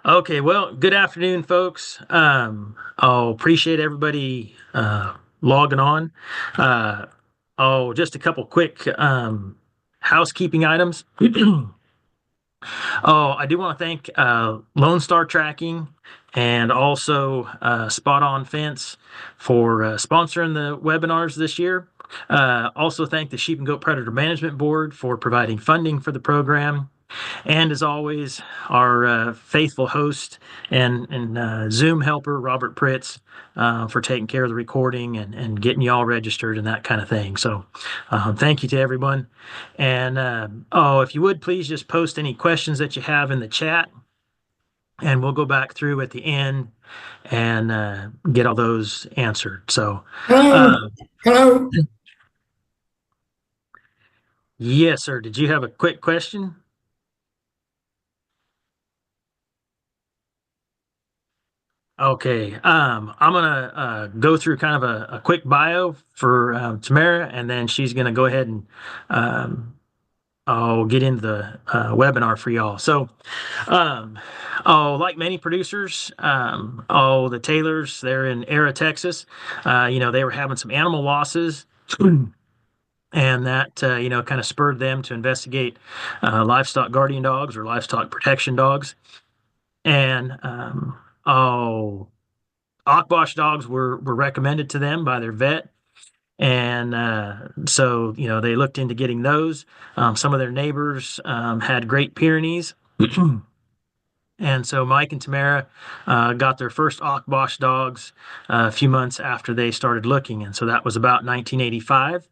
Okay, well, good afternoon, folks. I'll appreciate everybody logging on. Uh, just a couple quick housekeeping items. I do want to thank Lone Star Tracking and also Spot On Fence for sponsoring the webinars this year. Also, thank the Sheep and Goat Predator Management Board for providing funding for the program. And as always, our faithful host and Zoom helper, Robert Pritz, for taking care of the recording and getting you all registered and that kind of thing. So thank you to everyone. And if you would please just post any questions that you have in the chat, and we'll go back through at the end and get all those answered. So, Hello. Hello. yes, sir. Did you have a quick question? Okay, I'm gonna go through kind of a quick bio for Tamara, and then she's gonna go ahead and um, I'll get into the webinar for y'all. So, um, like many producers, the Taylors, they're in Era, Texas. They were having some animal losses. And that kind of spurred them to investigate livestock guardian dogs or livestock protection dogs. And Akbosh dogs were recommended to them by their vet, and so they looked into getting those. Some of their neighbors had Great Pyrenees, and so Mike and Tamara got their first Akbosh dogs a few months after they started looking, and so that was about 1985.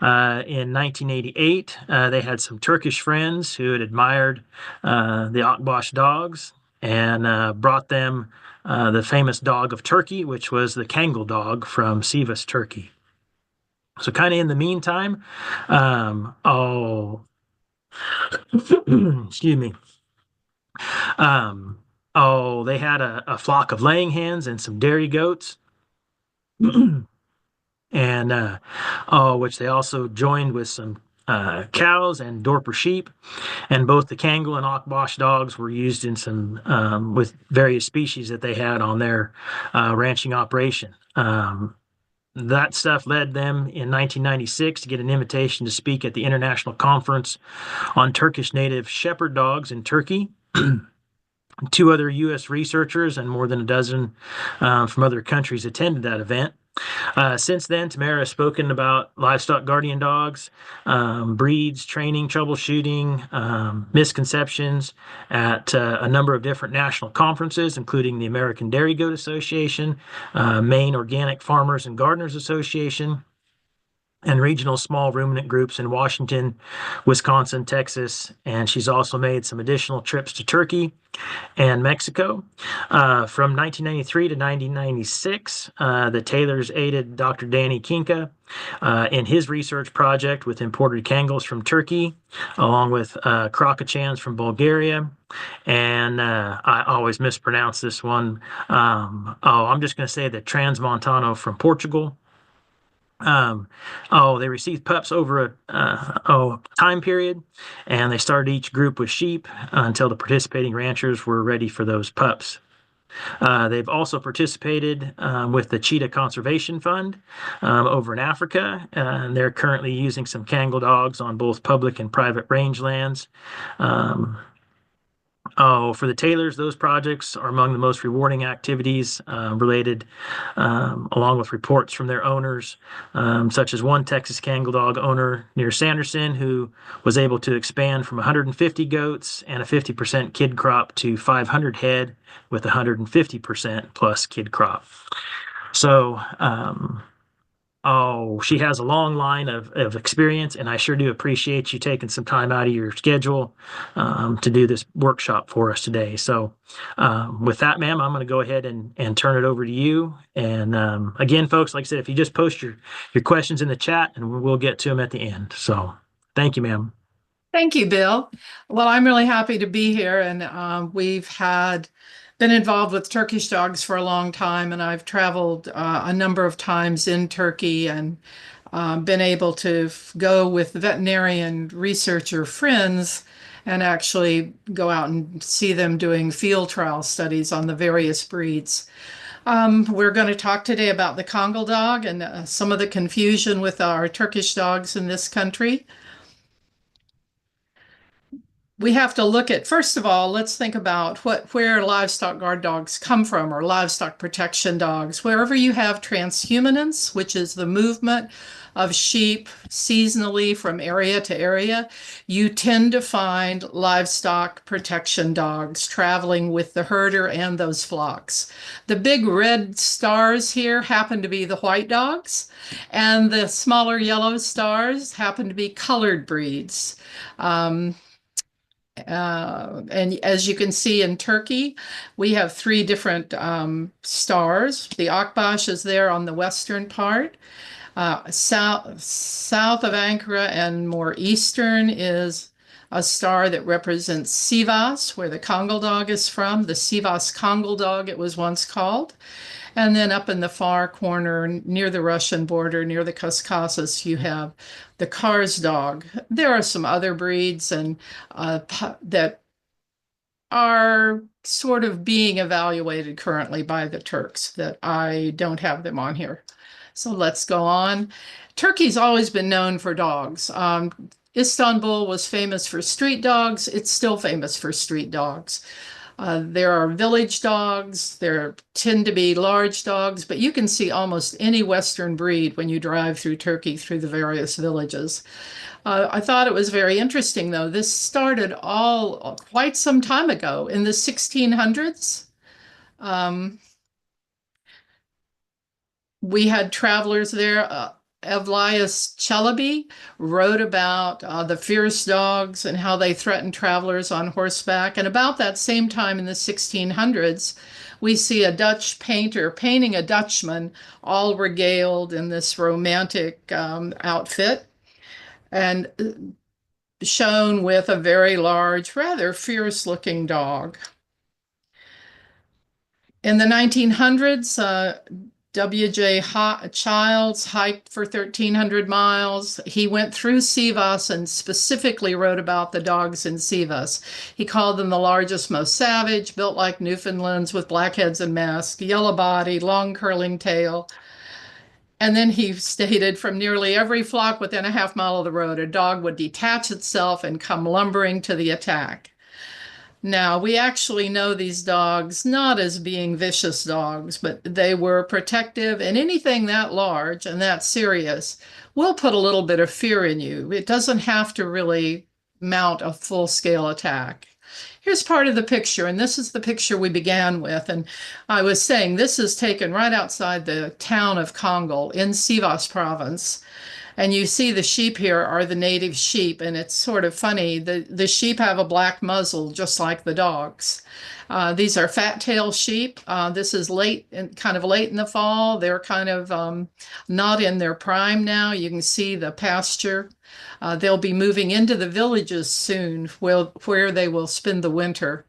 In 1988, they had some Turkish friends who had admired the Akbosh dogs and brought them the famous dog of Turkey, which was the Kangal dog from Sivas, Turkey. So, kind of in the meantime, excuse me. Um, they had a flock of laying hens and some dairy goats. And which they also joined with some cows and Dorper sheep, and both the Kangal and Akbosh dogs were used in some with various species that they had on their ranching operation. That stuff led them in 1996 to get an invitation to speak at the International Conference on Turkish Native Shepherd Dogs in Turkey. Two other U.S. researchers and more than a dozen from other countries attended that event. Since then, Tamara has spoken about livestock guardian dogs, breeds, training, troubleshooting, misconceptions at a number of different national conferences, including the American Dairy Goat Association, Maine Organic Farmers and Gardeners Association, and regional small ruminant groups in Washington, Wisconsin, Texas. And she's also made some additional trips to Turkey and Mexico. From 1993 to 1996, the Taylors aided Dr. Danny Kinka in his research project with imported Kangals from Turkey, along with Krakachans from Bulgaria. And I always mispronounce this one. I'm just going to say the Transmontano from Portugal. They received pups over a time period, and they started each group with sheep until the participating ranchers were ready for those pups. They've also participated with the Cheetah Conservation Fund over in Africa, and they're currently using some Kangal dogs on both public and private rangelands. Um, for the Taylors, those projects are among the most rewarding activities related, along with reports from their owners, such as one Texas Kangal dog owner near Sanderson who was able to expand from 150 goats and a 50% kid crop to 500 head with 150% plus kid crop. So, she has a long line of experience, and I sure do appreciate you taking some time out of your schedule to do this workshop for us today. So, with that, ma'am, I'm going to go ahead and turn it over to you. And again, folks, like I said, if you just post your questions in the chat, and we'll get to them at the end. So, thank you, ma'am. Thank you, Bill. Well, I'm really happy to be here, and we've had been involved with Turkish dogs for a long time, and I've traveled a number of times in Turkey and been able to go with veterinarian researcher friends and actually go out and see them doing field trial studies on the various breeds. We're going to talk today about the Kangal dog and some of the confusion with our Turkish dogs in this country. We have to look at, first of all, let's think about where livestock guard dogs come from, or livestock protection dogs. Wherever you have transhumance, which is the movement of sheep seasonally from area to area, you tend to find livestock protection dogs traveling with the herder and those flocks. The big red stars here happen to be the white dogs, and the smaller yellow stars happen to be colored breeds. Um, and as you can see in Turkey, we have three different stars. The Akbaş is there on the western part. South of Ankara and more eastern is a star that represents Sivas, where the Kangal dog is from, the Sivas Kangal dog it was once called. And then up in the far corner near the Russian border, near the Caucasus, you have the Kars dog. There are some other breeds and that are sort of being evaluated currently by the Turks that I don't have them on here. So let's go on. Turkey's always been known for dogs. Istanbul was famous for street dogs. It's still famous for street dogs. There are village dogs. There tend to be large dogs, but you can see almost any Western breed when you drive through Turkey through the various villages. I thought it was very interesting, though. This started all quite some time ago in the 1600s. Um, we had travelers there. Evlius Çelebi wrote about the fierce dogs and how they threatened travelers on horseback. And about that same time in the 1600s, we see a Dutch painter painting a Dutchman all regaled in this romantic outfit and shown with a very large, rather fierce looking dog. In the 1900s, W.J. Childs hiked for 1,300 miles. He went through Sivas and specifically wrote about the dogs in Sivas. He called them the largest, most savage, built like Newfoundlands with black heads and masks, yellow body, long curling tail. And then he stated from nearly every flock within a half mile of the road, a dog would detach itself and come lumbering to the attack. Now, we actually know these dogs not as being vicious dogs, but they were protective, and anything that large and that serious will put a little bit of fear in you. It doesn't have to really mount a full-scale attack. Here's part of the picture, and this is the picture we began with. And I was saying this is taken right outside the town of Kangal in Sivas province. And you see the sheep here are the native sheep, and it's sort of funny. The sheep have a black muzzle, just like the dogs. These are fat-tailed sheep. This is kind of late in the fall. They're kind of not in their prime now. You can see the pasture. They'll be moving into the villages soon, where they will spend the winter.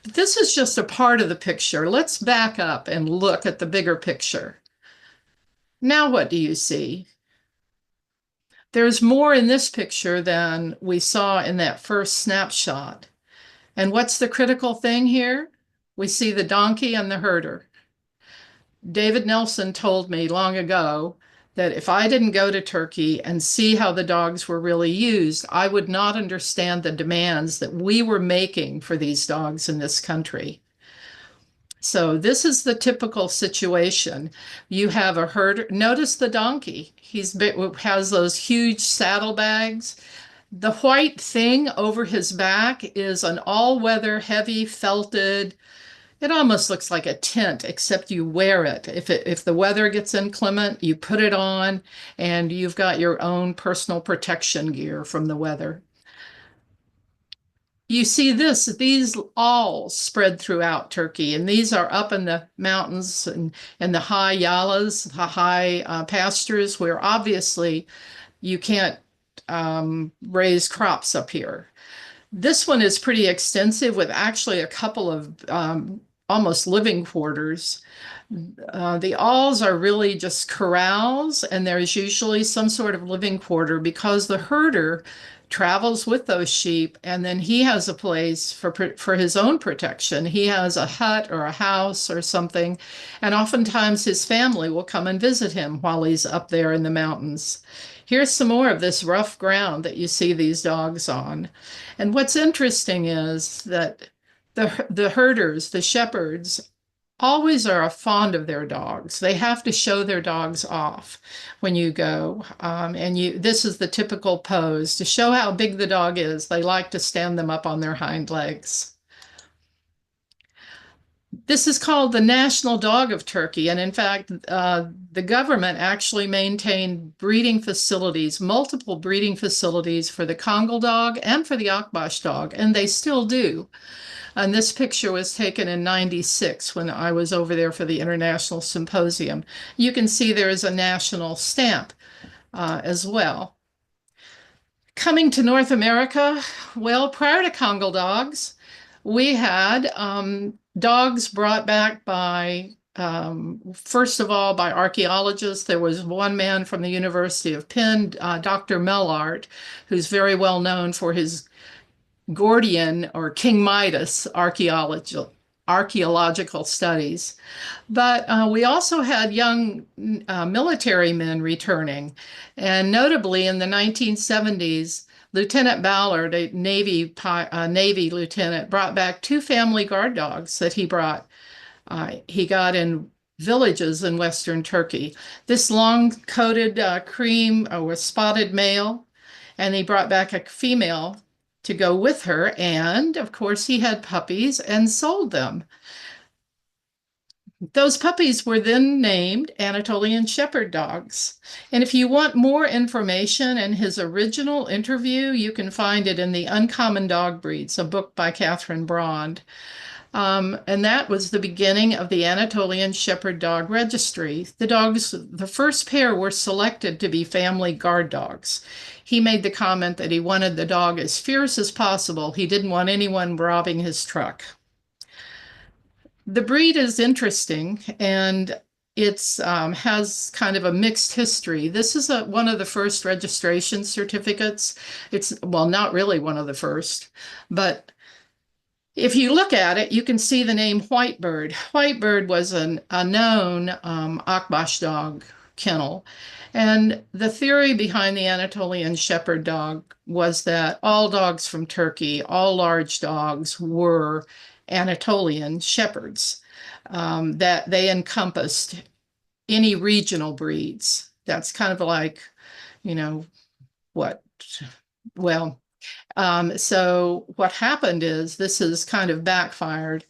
But this is just a part of the picture. Let's back up and look at the bigger picture. Now what do you see? There's more in this picture than we saw in that first snapshot. And what's the critical thing here? We see the donkey and the herder. David Nelson told me long ago that if I didn't go to Turkey and see how the dogs were really used, I would not understand the demands that we were making for these dogs in this country. So this is the typical situation. You have a herder. Notice the donkey. He has those huge saddlebags. The white thing over his back is an all-weather, heavy felted. It almost looks like a tent, except you wear it. If the weather gets inclement, you put it on, and you've got your own personal protection gear from the weather. You see these all spread throughout Turkey, and these are up in the mountains and the high yalas, the high pastures, where obviously you can't raise crops up here. This one is pretty extensive with actually a couple of almost living quarters. The alls are really just corrals, and there's usually some sort of living quarter because the herder travels with those sheep, and then he has a place for his own protection. He has a hut or a house or something, and oftentimes his family will come and visit him while he's up there in the mountains. Here's some more of this rough ground that you see these dogs on. And what's interesting is that the herders, the shepherds, always are fond of their dogs. They have to show their dogs off when you go. And this is the typical pose to show how big the dog is. They like to stand them up on their hind legs. This is called the national dog of Turkey. And in fact, the government actually maintained breeding facilities, multiple breeding facilities for the Kangal dog and for the Akbaş dog, and they still do. And this picture was taken in '96 when I was over there for the International Symposium. You can see there is a national stamp as well. Coming to North America, well, prior to Congal dogs, we had dogs brought back by, first of all, by archaeologists. There was one man from the University of Penn, Dr. Mellart, who's very well known for his Gordian or King Midas archaeological studies. But we also had young military men returning. And notably in the 1970s, Lieutenant Ballard, a Navy lieutenant, brought back two family guard dogs that he got in villages in Western Turkey. This long-coated cream was spotted male, and he brought back a female to go with her. And of course, he had puppies and sold them. Those puppies were then named Anatolian Shepherd dogs. And if you want more information and his original interview, you can find it in The Uncommon Dog Breeds, a book by Catherine Brond. And that was the beginning of the Anatolian Shepherd Dog Registry. The first pair were selected to be family guard dogs. He made the comment that he wanted the dog as fierce as possible. He didn't want anyone robbing his truck. The breed is interesting, and it's has kind of a mixed history. This is one of the first registration certificates. It's, well, not really one of the first, but if you look at it, you can see the name Whitebird. Whitebird was a known Akbaş dog kennel. And the theory behind the Anatolian Shepherd dog was that all dogs from Turkey, all large dogs, were Anatolian Shepherds, that they encompassed any regional breeds. That's kind of like, you know, what? Well, so what happened is this has kind of backfired.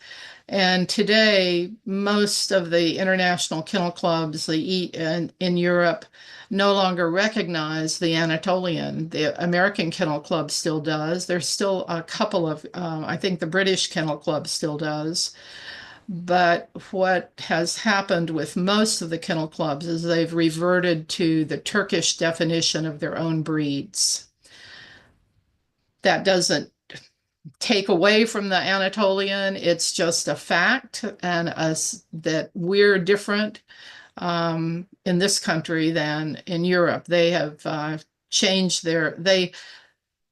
And today, most of the international kennel clubs in Europe no longer recognize the Anatolian. The American Kennel Club still does. There's still a couple of, I think the British Kennel Club still does. But what has happened with most of the kennel clubs is they've reverted to the Turkish definition of their own breeds. That doesn't take away from the Anatolian. It's just a fact, and that we're different in this country than in Europe. They have changed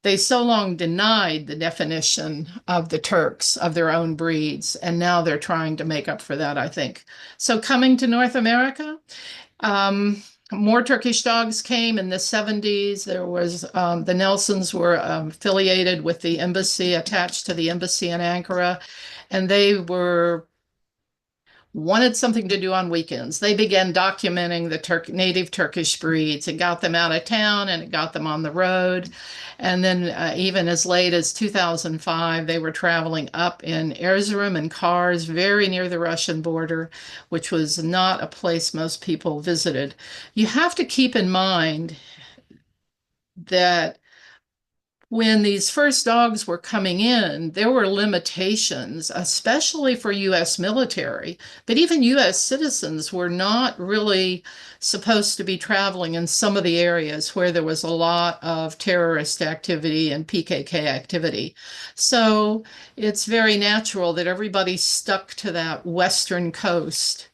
they so long denied the definition of the Turks of their own breeds, and now they're trying to make up for that, I think. So coming to North America, more Turkish dogs came in the 70s. There was the Nelsons were affiliated with the embassy, attached to the embassy in Ankara, and they wanted something to do on weekends. They began documenting the native Turkish breeds. It got them out of town and it got them on the road. And then even as late as 2005, they were traveling up in Erzurum in cars very near the Russian border, which was not a place most people visited. You have to keep in mind that when these first dogs were coming in, there were limitations, especially for U.S. military, but even U.S. citizens were not really supposed to be traveling in some of the areas where there was a lot of terrorist activity and PKK activity. So it's very natural that everybody stuck to that western coast.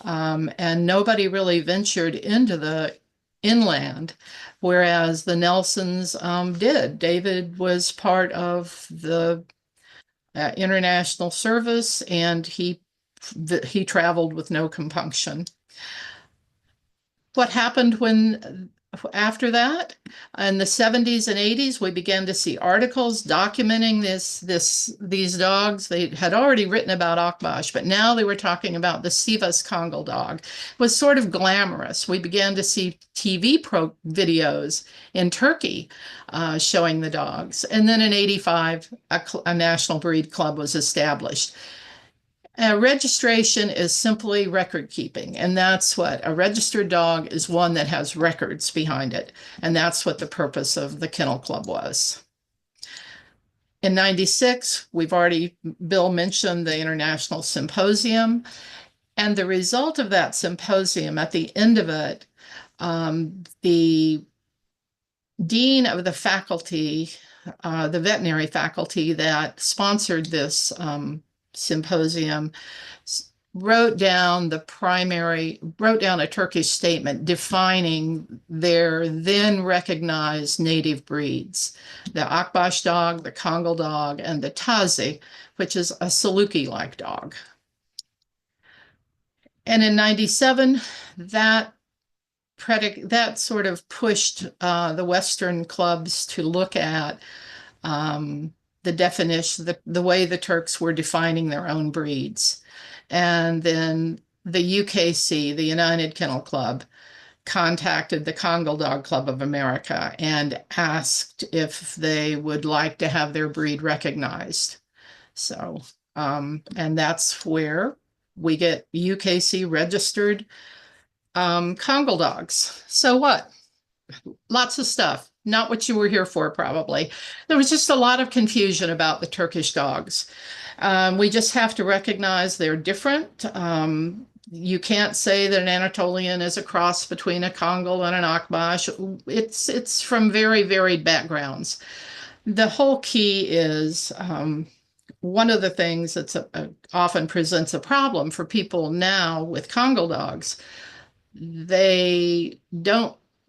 And nobody really ventured into the inland, whereas the Nelsons did. David was part of the international service, and he traveled with no compunction. What happened when after that? In the 70s and 80s, we began to see articles documenting these dogs. They had already written about Akbash, but now they were talking about the Sivas Kangal dog. It was sort of glamorous. We began to see TV videos in Turkey showing the dogs. And then in 85, a national breed club was established. Registration is simply record keeping, and that's what a registered dog is, one that has records behind it, and that's what the purpose of the Kennel Club was. In 96, Bill mentioned the International Symposium, and the result of that symposium, at the end of it, the dean of the faculty, the veterinary faculty that sponsored this symposium, wrote down a Turkish statement defining their then recognized native breeds: the Akbaş dog, the Kangal dog, and the Tazi, which is a Saluki-like dog. And in 97, that sort of pushed the Western clubs to look at the definition, the way the Turks were defining their own breeds. And then the UKC, the United Kennel Club, contacted the Congo Dog Club of America and asked if they would like to have their breed recognized. So, and that's where we get UKC registered Congo dogs. So what? Lots of stuff. Not what you were here for, probably. There was just a lot of confusion about the Turkish dogs. We just have to recognize they're different. You can't say that an Anatolian is a cross between a Kangal and an Akbash. It's from very varied backgrounds. The whole key is one of the things that's often presents a problem for people now with Kangal dogs.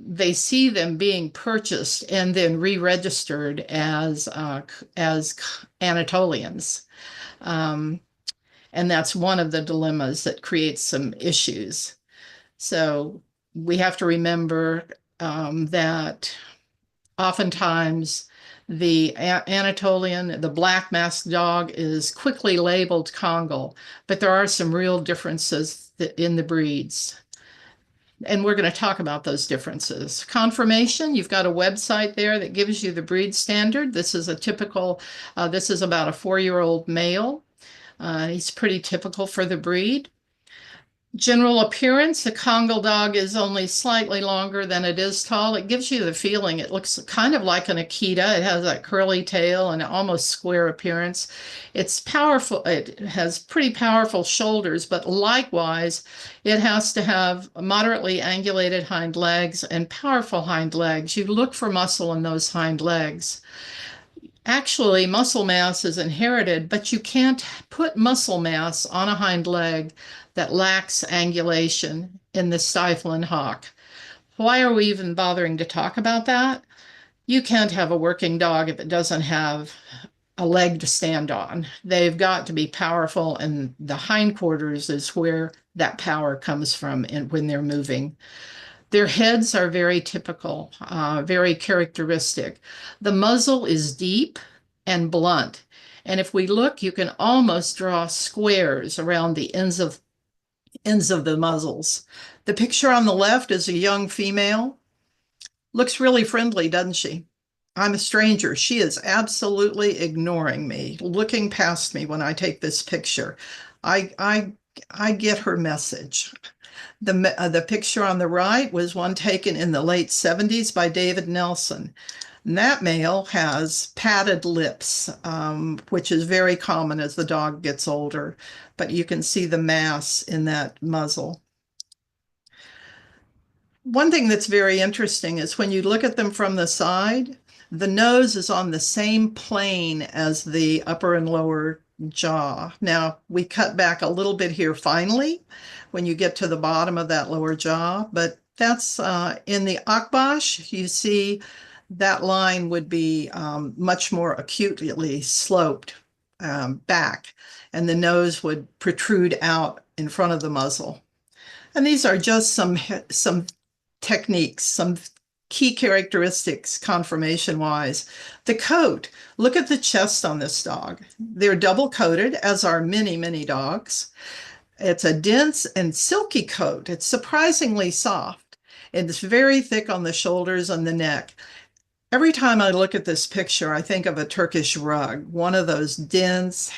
They see them being purchased and then re-registered as Anatolians. And that's one of the dilemmas that creates some issues. So we have to remember that oftentimes the Anatolian, the black masked dog, is quickly labeled Kangal, but there are some real differences in the breeds. And we're going to talk about those differences. Conformation, you've got a website there that gives you the breed standard. This is this is about a 4-year-old male. He's pretty typical for the breed. General appearance, the Kangal dog is only slightly longer than it is tall. It gives you the feeling it looks kind of like an Akita. It has that curly tail and almost square appearance. It's powerful. It has pretty powerful shoulders, but likewise, it has to have moderately angulated hind legs and powerful hind legs. You look for muscle in those hind legs. Actually, muscle mass is inherited, but you can't put muscle mass on a hind leg that lacks angulation in the stifle and hock. Why are we even bothering to talk about that? You can't have a working dog if it doesn't have a leg to stand on. They've got to be powerful, and the hindquarters is where that power comes from when they're moving. Their heads are very typical, very characteristic. The muzzle is deep and blunt. And if we look, you can almost draw squares around the ends of the muzzles. The picture on the left is a young female. Looks really friendly, doesn't she? I'm a stranger. She is absolutely ignoring me, looking past me when I take this picture. I get her message. The picture on the right was one taken in the late 70s by David Nelson. And that male has padded lips, which is very common as the dog gets older, but you can see the mass in that muzzle. One thing that's very interesting is when you look at them from the side, the nose is on the same plane as the upper and lower jaw. Now, we cut back a little bit here finally, when you get to the bottom of that lower jaw. But that's in the Akbash, you see that line would be much more acutely sloped back, and the nose would protrude out in front of the muzzle. And these are just some techniques, some key characteristics conformation wise. The coat, look at the chest on this dog. They're double coated, as are many, many dogs. It's a dense and silky coat. It's surprisingly soft. It's very thick on the shoulders and the neck. Every time I look at this picture, I think of a Turkish rug, one of those dense,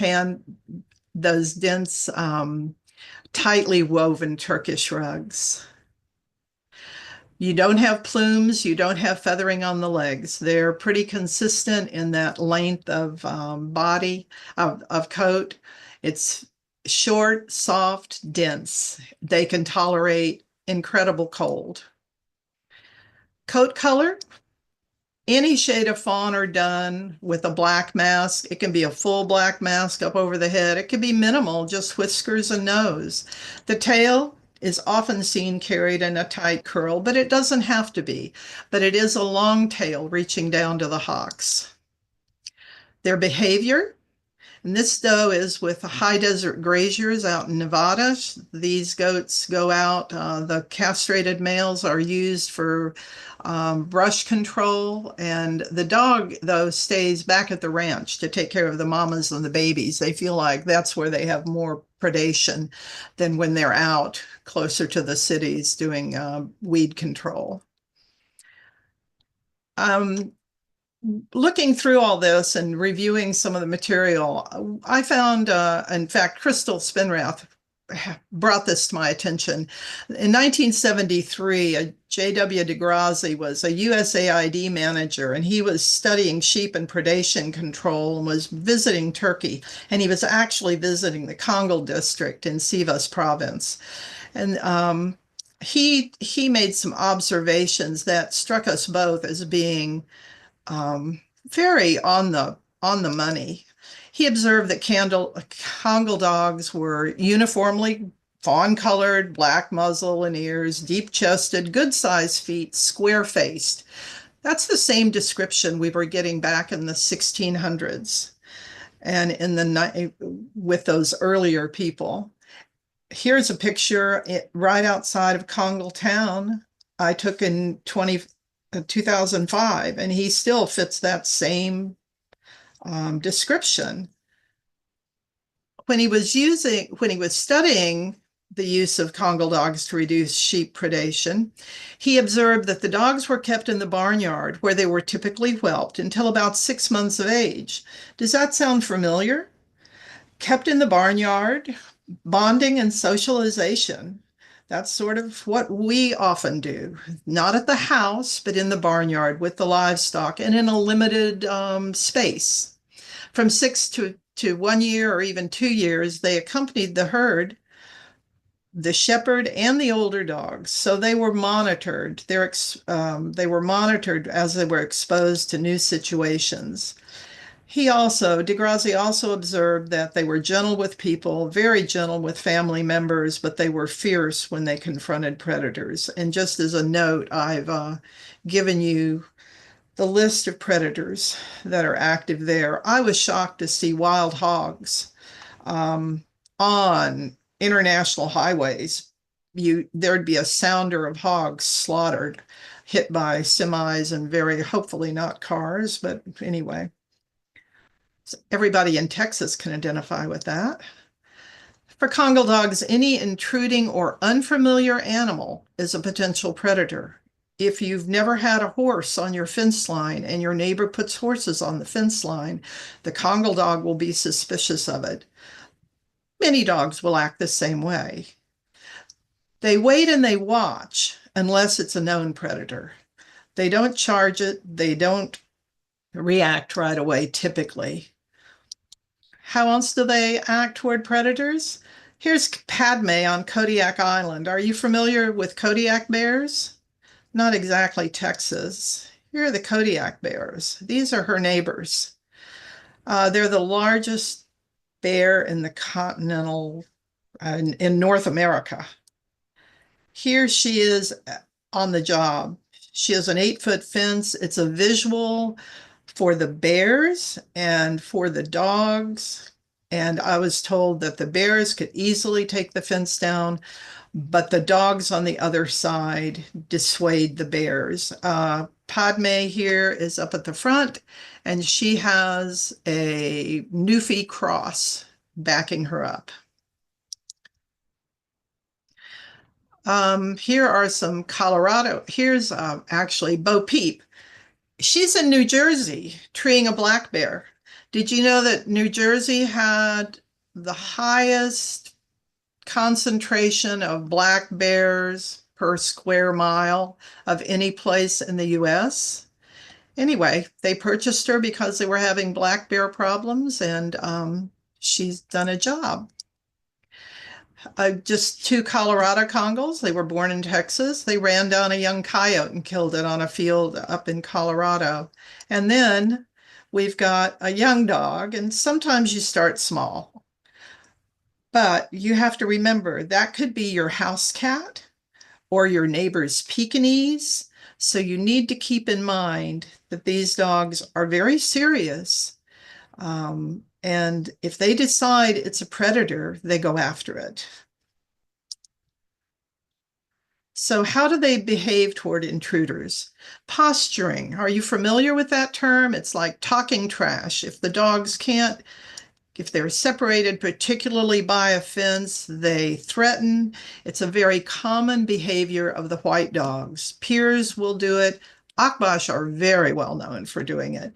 tightly woven Turkish rugs. You don't have plumes, you don't have feathering on the legs. They're pretty consistent in that length of body, of coat. It's short, soft, dense. They can tolerate incredible cold. Coat color, any shade of fawn or dun with a black mask. It can be a full black mask up over the head. It can be minimal, just whiskers and nose. The tail is often seen carried in a tight curl, but it doesn't have to be. But it is a long tail reaching down to the hocks. Their behavior, and this doe is with high desert graziers out in Nevada. These goats go out. The castrated males are used for brush control. And the dog, though, stays back at the ranch to take care of the mamas and the babies. They feel like that's where they have more predation than when they're out closer to the cities doing weed control. Looking through all this and reviewing some of the material, I found, in fact, Crystal Spinrath brought this to my attention. In 1973, J.W. DeGrazzi was a USAID manager, and he was studying sheep and predation control and was visiting Turkey. And he was actually visiting the Kangal district in Sivas province. And he made some observations that struck us both as being very on the money. He observed that Kangal dogs were uniformly fawn-colored, black muzzle and ears, deep-chested, good-sized feet, square-faced. That's the same description we were getting back in the 1600s and with those earlier people. Here's a picture right outside of Kangal town I took in 2005, and he still fits that same description. When he was studying the use of Kangal dogs to reduce sheep predation, he observed that the dogs were kept in the barnyard where they were typically whelped until about 6 months of age. Does that sound familiar? Kept in the barnyard, bonding and socialization. That's sort of what we often do, not at the house, but in the barnyard with the livestock and in a limited space. From 6 to 1 year or even 2 years, they accompanied the herd, the shepherd and the older dogs. So they were monitored. They were monitored as they were exposed to new situations. DeGrazzi also observed that they were gentle with people, very gentle with family members, but they were fierce when they confronted predators. And just as a note, I've given you the list of predators that are active there. I was shocked to see wild hogs on international highways. There'd be a sounder of hogs slaughtered, hit by semis and very hopefully not cars, but anyway. Everybody in Texas can identify with that. For Kangal dogs, any intruding or unfamiliar animal is a potential predator. If you've never had a horse on your fence line and your neighbor puts horses on the fence line, the Kangal dog will be suspicious of it. Many dogs will act the same way. They wait and they watch unless it's a known predator. They don't charge it. They don't react right away, typically. How else do they act toward predators? Here's Padme on Kodiak Island. Are you familiar with Kodiak bears? Not exactly Texas. Here are the Kodiak bears. These are her neighbors. They're the largest bear in the continental, in North America. Here she is on the job. She has an 8-foot fence. It's a visual for the bears and for the dogs. And I was told that the bears could easily take the fence down, but the dogs on the other side dissuade the bears. Padme here is up at the front, and she has a Newfie cross backing her up. Here are some Colorado. Here's actually Bo Peep. She's in New Jersey treeing a black bear. Did you know that New Jersey had the highest concentration of black bears per square mile of any place in the US? Anyway, they purchased her because they were having black bear problems, and she's done a job. Just two Colorado Kangals. They were born in Texas. They ran down a young coyote and killed it on a field up in Colorado. And then we've got a young dog, and sometimes you start small, but you have to remember that could be your house cat or your neighbor's Pekingese. So you need to keep in mind that these dogs are very serious. And if they decide it's a predator, they go after it. So how do they behave toward intruders? Posturing. Are you familiar with that term? It's like talking trash. If the dogs can't, if they're separated, particularly by a fence, they threaten. It's a very common behavior of the white dogs. Peers will do it. Akbash are very well known for doing it.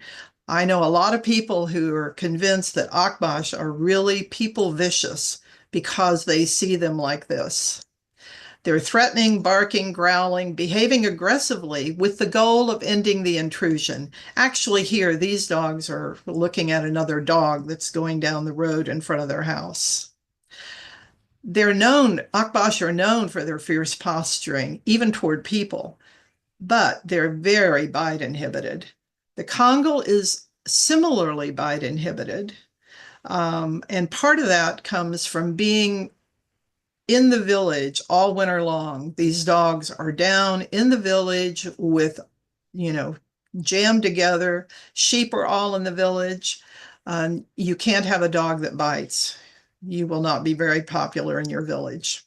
I know a lot of people who are convinced that Akbash are really people vicious because they see them like this. They're threatening, barking, growling, behaving aggressively with the goal of ending the intrusion. Actually, here, these dogs are looking at another dog that's going down the road in front of their house. They're known, Akbash are known for their fierce posturing, even toward people, but they're very bite inhibited. The Kangal is similarly bite inhibited. And part of that comes from being in the village all winter long. These dogs are down in the village with, you know, jammed together. Sheep are all in the village. You can't have a dog that bites. You will not be very popular in your village.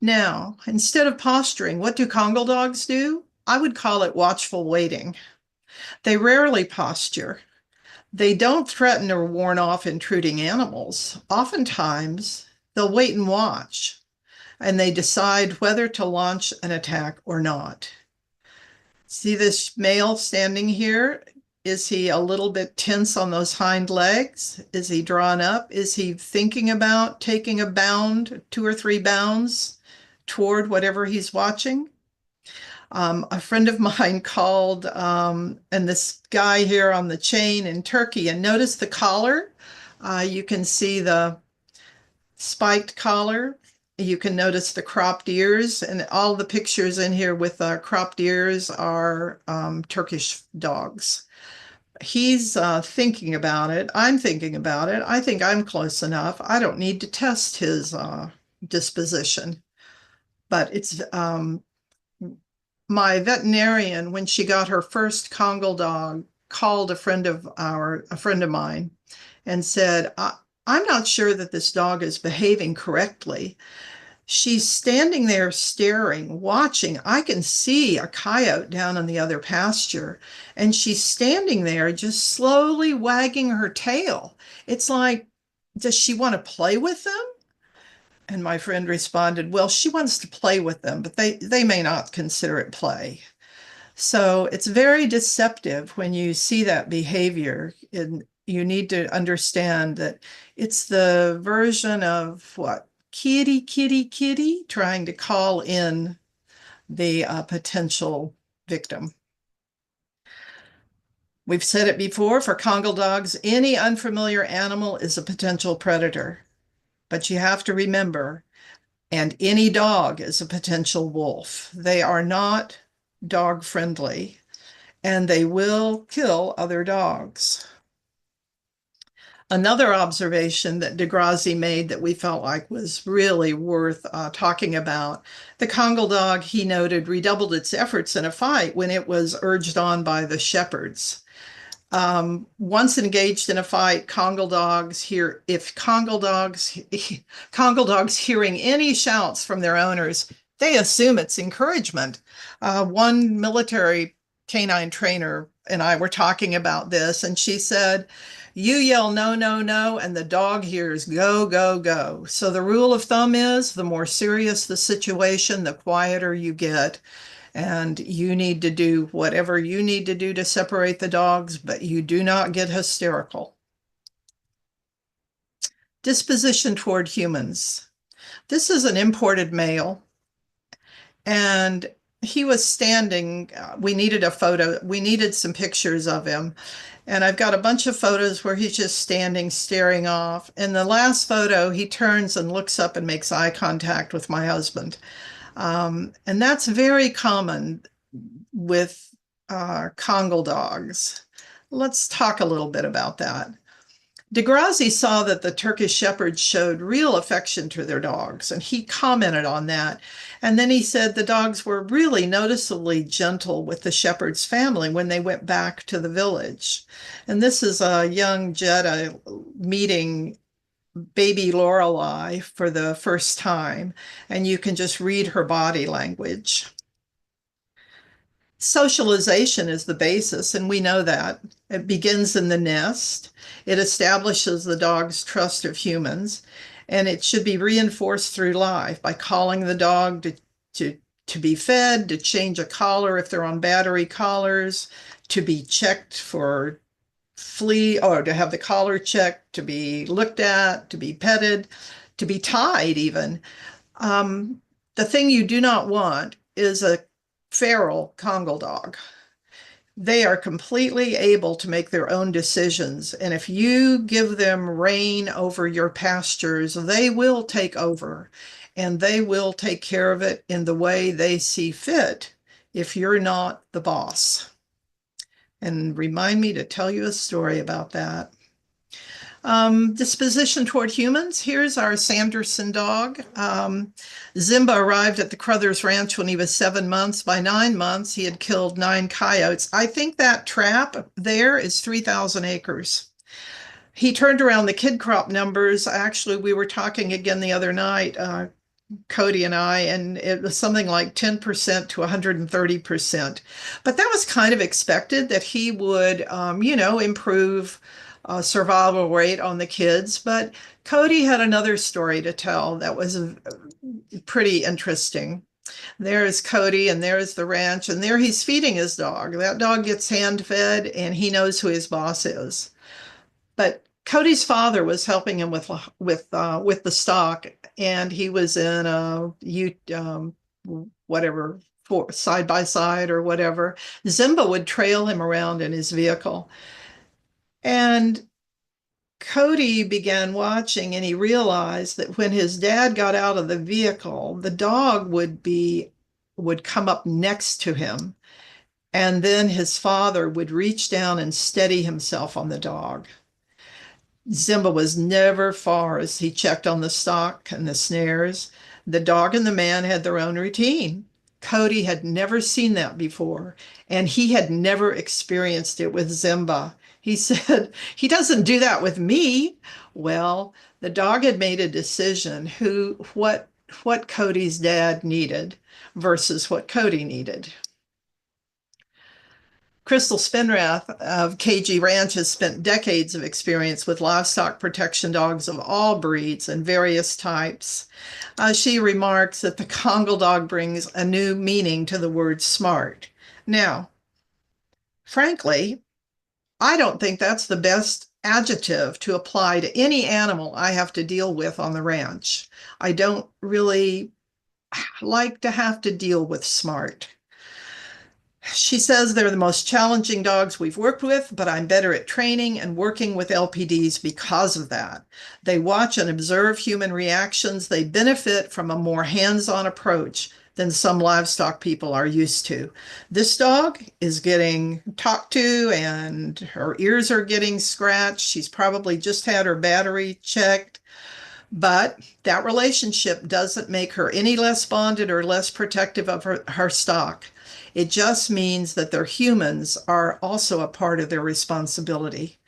Now, instead of posturing, what do Congo dogs do? I would call it watchful waiting. They rarely posture. They don't threaten or warn off intruding animals. Oftentimes, they'll wait and watch, and they decide whether to launch an attack or not. See this male standing here? Is he a little bit tense on those hind legs? Is he drawn up? Is he thinking about taking a bound, 2 or 3 bounds toward whatever he's watching? A friend of mine called, and this guy here on the chain in Turkey, and notice the collar. You can see the spiked collar. You can notice the cropped ears, and all the pictures in here with cropped ears are Turkish dogs. He's thinking about it. I'm thinking about it. I think I'm close enough. I don't need to test his disposition. But it's my veterinarian, when she got her first Congal dog, called a friend of mine and said, I'm not sure that this dog is behaving correctly. She's standing there staring, watching. I can see a coyote down in the other pasture, and she's standing there just slowly wagging her tail. It's like, does she want to play with them? And my friend responded, well, she wants to play with them, but they may not consider it play. So it's very deceptive when you see that behavior. And you need to understand that it's the version of what? Kitty, kitty, kitty, trying to call in the potential victim. We've said it before, for Congal dogs, any unfamiliar animal is a potential predator. But you have to remember, and any dog is a potential wolf. They are not dog friendly, and they will kill other dogs. Another observation that Degrassi made that we felt like was really worth talking about, the Congal dog, he noted, redoubled its efforts in a fight when it was urged on by the shepherds. Once engaged in a fight, Congal dogs hearing any shouts from their owners, they assume it's encouragement. One military canine trainer and I were talking about this, and she said, "You yell no, no, no, and the dog hears go, go, go." So the rule of thumb is the more serious the situation, the quieter you get. And you need to do whatever you need to do to separate the dogs, but you do not get hysterical. Disposition toward humans. This is an imported male, and he was standing. We needed a photo, we needed some pictures of him. And I've got a bunch of photos where he's just standing, staring off. In the last photo, he turns and looks up and makes eye contact with my husband. And that's very common with Congal dogs. Let's talk a little bit about that. Degrassi saw that the Turkish Shepherds showed real affection to their dogs, and he commented on that. And then he said the dogs were really noticeably gentle with the Shepherd's family when they went back to the village. And this is a young Jetta meeting baby Lorelei for the first time, and you can just read her body language. Socialization is the basis, and we know that. It begins in the nest. It establishes the dog's trust of humans, and it should be reinforced through life by calling the dog to be fed, to change a collar if they're on battery collars, to be checked for flea, or to have the collar checked, to be looked at, to be petted, to be tied even. The thing you do not want is a feral Congal dog. They are completely able to make their own decisions. And if you give them reign over your pastures, they will take over and they will take care of it in the way they see fit if you're not the boss. And remind me to tell you a story about that. Disposition toward humans. Here's our Sanderson dog. Zimba arrived at the Crothers Ranch when he was 7 months. By 9 months, he had killed 9 coyotes. I think that trap there is 3,000 acres. He turned around the kid crop numbers. Actually, we were talking again the other night, Cody and I, and it was something like 10% to 130%. But that was kind of expected that he would, improve survival rate on the kids. But Cody had another story to tell that was pretty interesting. There's Cody, and there's the ranch, and there he's feeding his dog. That dog gets hand fed, and he knows who his boss is. But Cody's father was helping him with the stock, and he was in a whatever, for side by side or whatever. Zimba would trail him around in his vehicle. And Cody began watching, and he realized that when his dad got out of the vehicle, the dog would come up next to him, and then his father would reach down and steady himself on the dog. Zimba was never far as he checked on the stock and the snares. The dog and the man had their own routine. Cody had never seen that before, and he had never experienced it with Zimba. He said, he doesn't do that with me. Well, the dog had made a decision what Cody's dad needed versus what Cody needed. Crystal Spinrath of KG Ranch has spent decades of experience with livestock protection dogs of all breeds and various types. She remarks that the Congal dog brings a new meaning to the word smart. Now, frankly, I don't think that's the best adjective to apply to any animal I have to deal with on the ranch. I don't really like to have to deal with smart. She says they're the most challenging dogs we've worked with, but I'm better at training and working with LPDs because of that. They watch and observe human reactions. They benefit from a more hands-on approach. than some livestock people are used to. This dog is getting talked to and her ears are getting scratched. She's probably just had her battery checked, but that relationship doesn't make her any less bonded or less protective of her stock. It just means that their humans are also a part of their responsibility.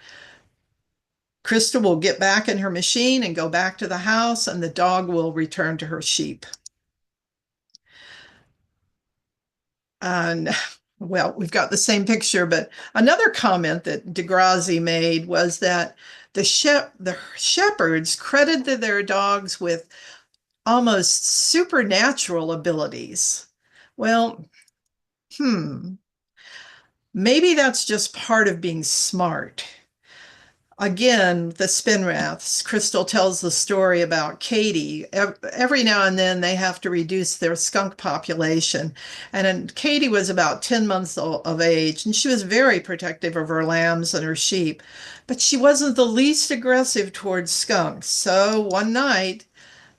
Krista will get back in her machine and go back to the house, and the dog will return to her sheep. And well, we've got the same picture, but another comment that Degrassi made was that the shepherds credited their dogs with almost supernatural abilities. Well, maybe that's just part of being smart. Again, the Spinraths, Crystal tells the story about Katie. Every now and then they have to reduce their skunk population. And Katie was about 10 months of age, and she was very protective of her lambs and her sheep. But she wasn't the least aggressive towards skunks. So one night,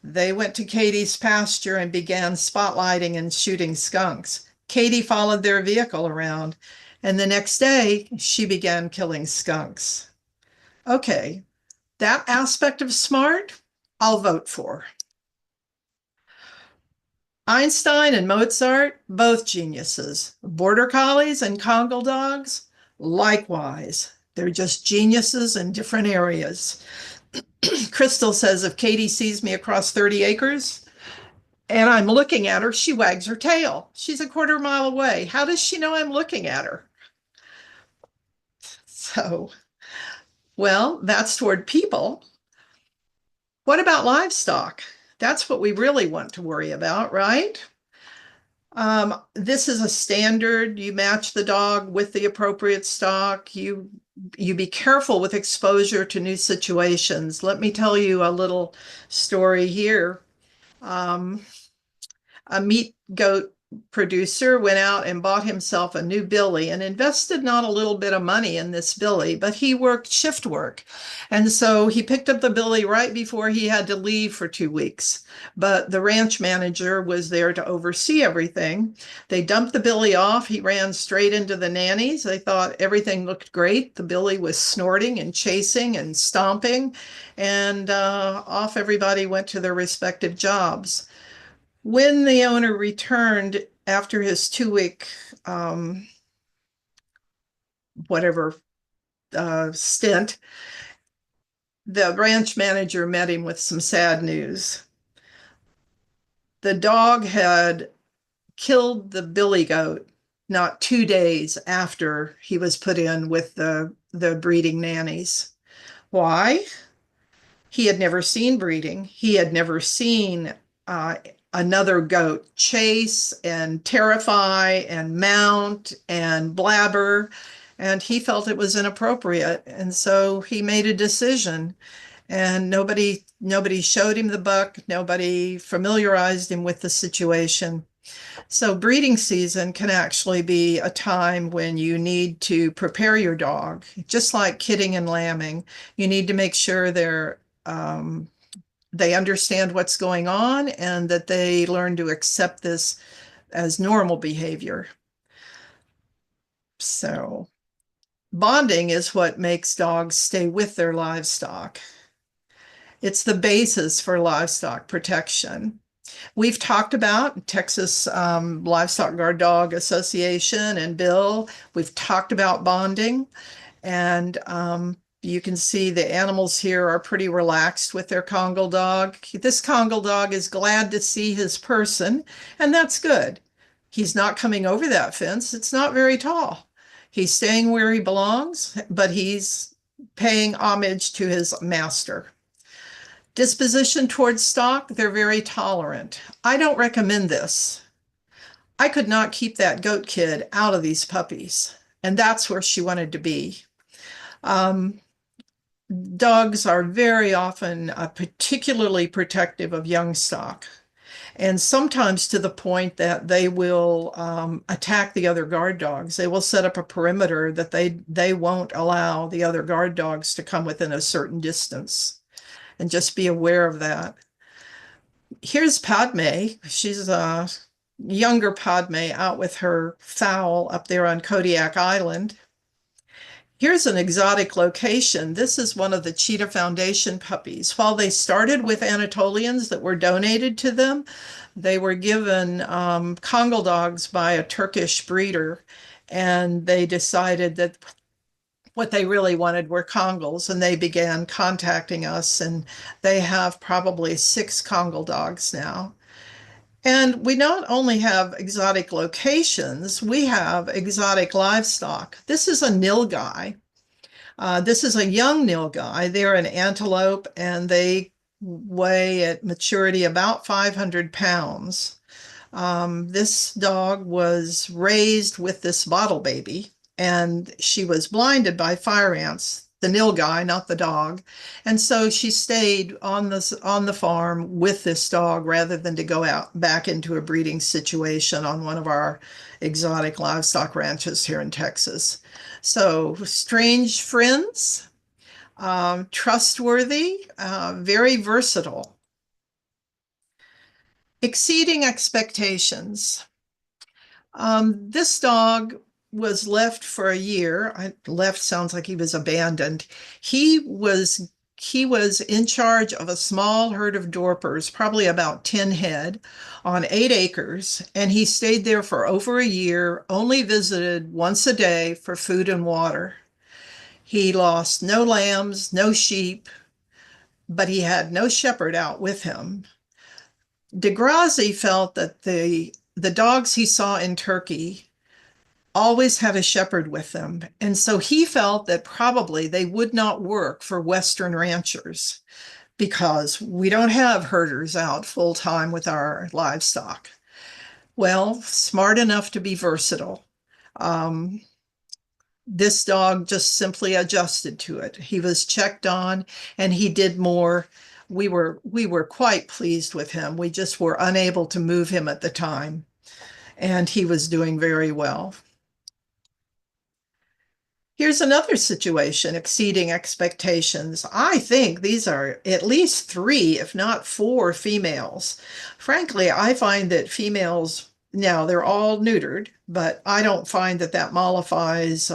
they went to Katie's pasture and began spotlighting and shooting skunks. Katie followed their vehicle around, and the next day, she began killing skunks. Okay, that aspect of smart, I'll vote for. Einstein and Mozart, both geniuses. Border Collies and Congal dogs, likewise. They're just geniuses in different areas. Crystal says if Katie sees me across 30 acres and I'm looking at her, she wags her tail. She's a quarter mile away. How does she know I'm looking at her? So, well, that's toward people. What about livestock? That's what we really want to worry about, right? This is a standard. You match the dog with the appropriate stock. You be careful with exposure to new situations. Let me tell you a little story here. Um, a meat goat producer went out and bought himself a new billy and invested not a little bit of money in this billy, but he worked shift work. And so he picked up the billy right before he had to leave for 2 weeks. But the ranch manager was there to oversee everything. They dumped the billy off. He ran straight into the nannies. They thought everything looked great. The billy was snorting and chasing and stomping, and off everybody went to their respective jobs. When the owner returned after his 2 week whatever stint, the ranch manager met him with some sad news. The dog had killed the billy goat not 2 days after he was put in with the breeding nannies. Why? He had never seen breeding. He had never seen uh, another goat chase and terrify and mount and blabber. And he felt it was inappropriate. And so he made a decision. And nobody showed him the buck. Nobody familiarized him with the situation. So breeding season can actually be a time when you need to prepare your dog, just like kidding and lambing. You need to make sure they understand what's going on and that they learn to accept this as normal behavior. So bonding is what makes dogs stay with their livestock. It's the basis for livestock protection. We've talked about Texas Livestock Guard Dog Association and Bill. We've talked about bonding, and you can see the animals here are pretty relaxed with their Congal dog. This Congal dog is glad to see his person, and that's good. He's not coming over that fence. It's not very tall. He's staying where he belongs, but he's paying homage to his master. Disposition towards stock, they're very tolerant. I don't recommend this. I could not keep that goat kid out of these puppies, and that's where she wanted to be. Um, Dogs are very often particularly protective of young stock, and sometimes to the point that they will attack the other guard dogs. They will set up a perimeter that they won't allow the other guard dogs to come within a certain distance. And just be aware of that. Here's Padme. She's younger Padme out with her foal up there on Kodiak Island. Here's an exotic location. This is one of the Cheetah Foundation puppies. While they started with Anatolians that were donated to them, they were given Kangal dogs by a Turkish breeder, and they decided that what they really wanted were Kangals, and they began contacting us, and they have probably 6 Kangal dogs now. And we not only have exotic locations, we have exotic livestock. This is a nilgai. This is a young nilgai. They're an antelope, and they weigh at maturity about 500 pounds. This dog was raised with this bottle baby, and she was blinded by fire ants, the nilgai, not the dog. And so she stayed on the farm with this dog rather than to go out back into a breeding situation on one of our exotic livestock ranches here in Texas. So strange friends, trustworthy, very versatile, exceeding expectations. This dog was left for a year. Left sounds like he was abandoned. He was in charge of a small herd of Dorpers, probably about 10 head, on 8 acres, and he stayed there for over a year, only visited once a day for food and water. He lost no lambs, no sheep, but he had no shepherd out with him. Degrassi felt that the dogs he saw in Turkey always had a shepherd with them. And so he felt that probably they would not work for Western ranchers because we don't have herders out full time with our livestock. Well, smart enough to be versatile. Um, this dog just simply adjusted to it. He was checked on and he did more. We were quite pleased with him. We just were unable to move him at the time, and he was doing very well. Here's another situation exceeding expectations. I think these are at least 3, if not 4 females. Frankly, I find that females, now they're all neutered, but I don't find that that mollifies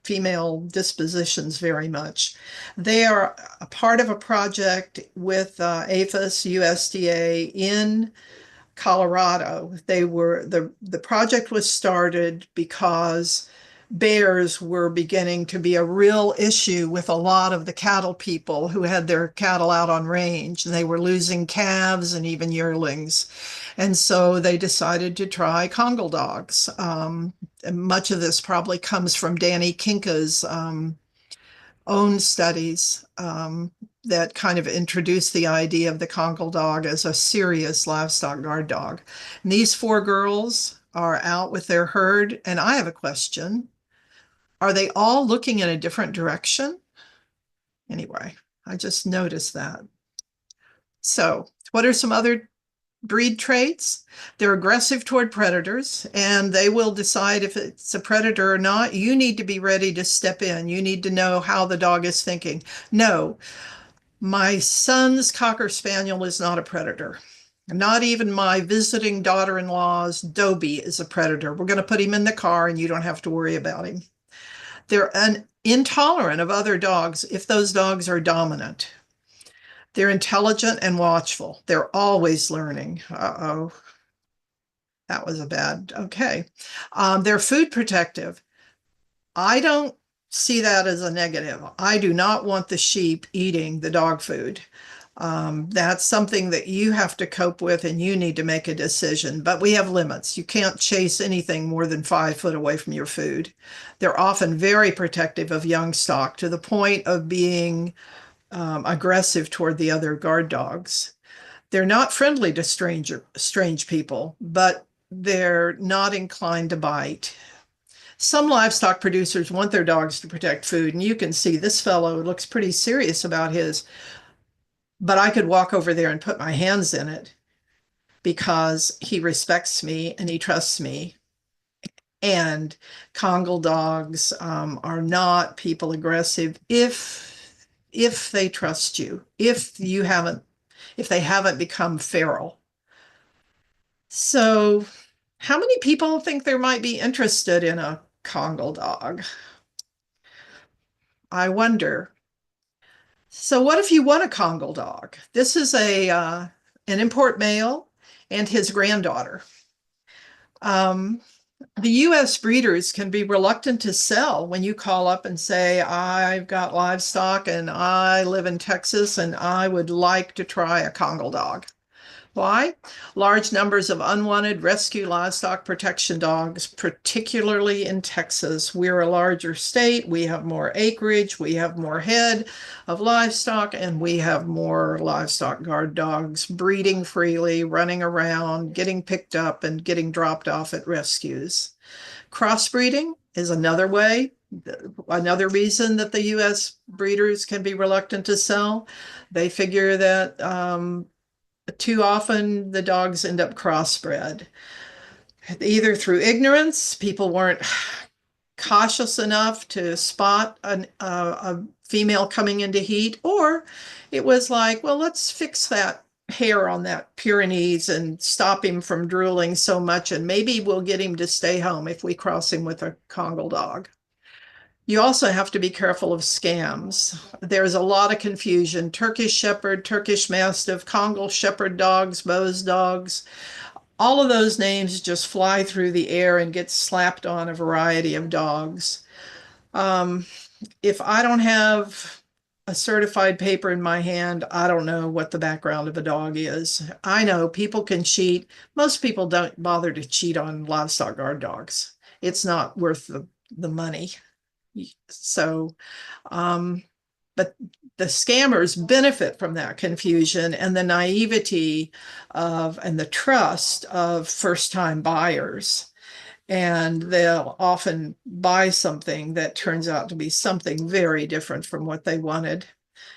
female dispositions very much. They are a part of a project with APHIS USDA in Colorado. The project was started because bears were beginning to be a real issue with a lot of the cattle people who had their cattle out on range, and they were losing calves and even yearlings. And so they decided to try Congal dogs. And much of this probably comes from Danny Kinka's own studies that kind of introduced the idea of the Congal dog as a serious livestock guard dog. And these 4 girls are out with their herd, and I have a question. Are they all looking in a different direction? Anyway, I just noticed that. So, what are some other breed traits? They're aggressive toward predators, and they will decide if it's a predator or not. You need to be ready to step in. You need to know how the dog is thinking. No, my son's Cocker Spaniel is not a predator. Not even my visiting daughter-in-law's Dobie is a predator. We're going to put him in the car and you don't have to worry about him. They're intolerant of other dogs if those dogs are dominant. They're intelligent and watchful. They're always learning. Uh-oh, that was a bad, okay. They're food protective. I don't see that as a negative. I do not want the sheep eating the dog food. That's something that you have to cope with and you need to make a decision. But we have limits. You can't chase anything more than 5 foot away from your food. They're often very protective of young stock to the point of being aggressive toward the other guard dogs. They're not friendly to strange people, but they're not inclined to bite. Some livestock producers want their dogs to protect food, and you can see this fellow looks pretty serious about his, but I could walk over there and put my hands in it because he respects me and he trusts me. And Congal dogs are not people aggressive if they trust you, if they haven't become feral. So, how many people think there might be interested in a Congal dog? I wonder. So, what if you want a Congal dog? This is a an import male and his granddaughter. Um, the U.S. breeders can be reluctant to sell when you call up and say, I've got livestock and I live in Texas and I would like to try a Congal dog. Why? Large numbers of unwanted rescue livestock protection dogs, particularly in Texas. We're a larger state. We have more acreage. We have more head of livestock, and we have more livestock guard dogs breeding freely, running around, getting picked up, and getting dropped off at rescues. Crossbreeding is another way, another reason that the U.S. breeders can be reluctant to sell. They figure that too often the dogs end up crossbred, either through ignorance, people weren't cautious enough to spot a female coming into heat, or it was like, well, let's fix that hair on that Pyrenees and stop him from drooling so much, and maybe we'll get him to stay home if we cross him with a Congal dog. You also have to be careful of scams. There's a lot of confusion. Turkish Shepherd, Turkish Mastiff, Congal Shepherd dogs, Bose dogs, all of those names just fly through the air and get slapped on a variety of dogs. Um, if I don't have a certified paper in my hand, I don't know what the background of a dog is. I know people can cheat. Most people don't bother to cheat on livestock guard dogs. It's not worth the money. So, um, but the scammers benefit from that confusion and the naivety of and the trust of first-time buyers. And they'll often buy something that turns out to be something very different from what they wanted.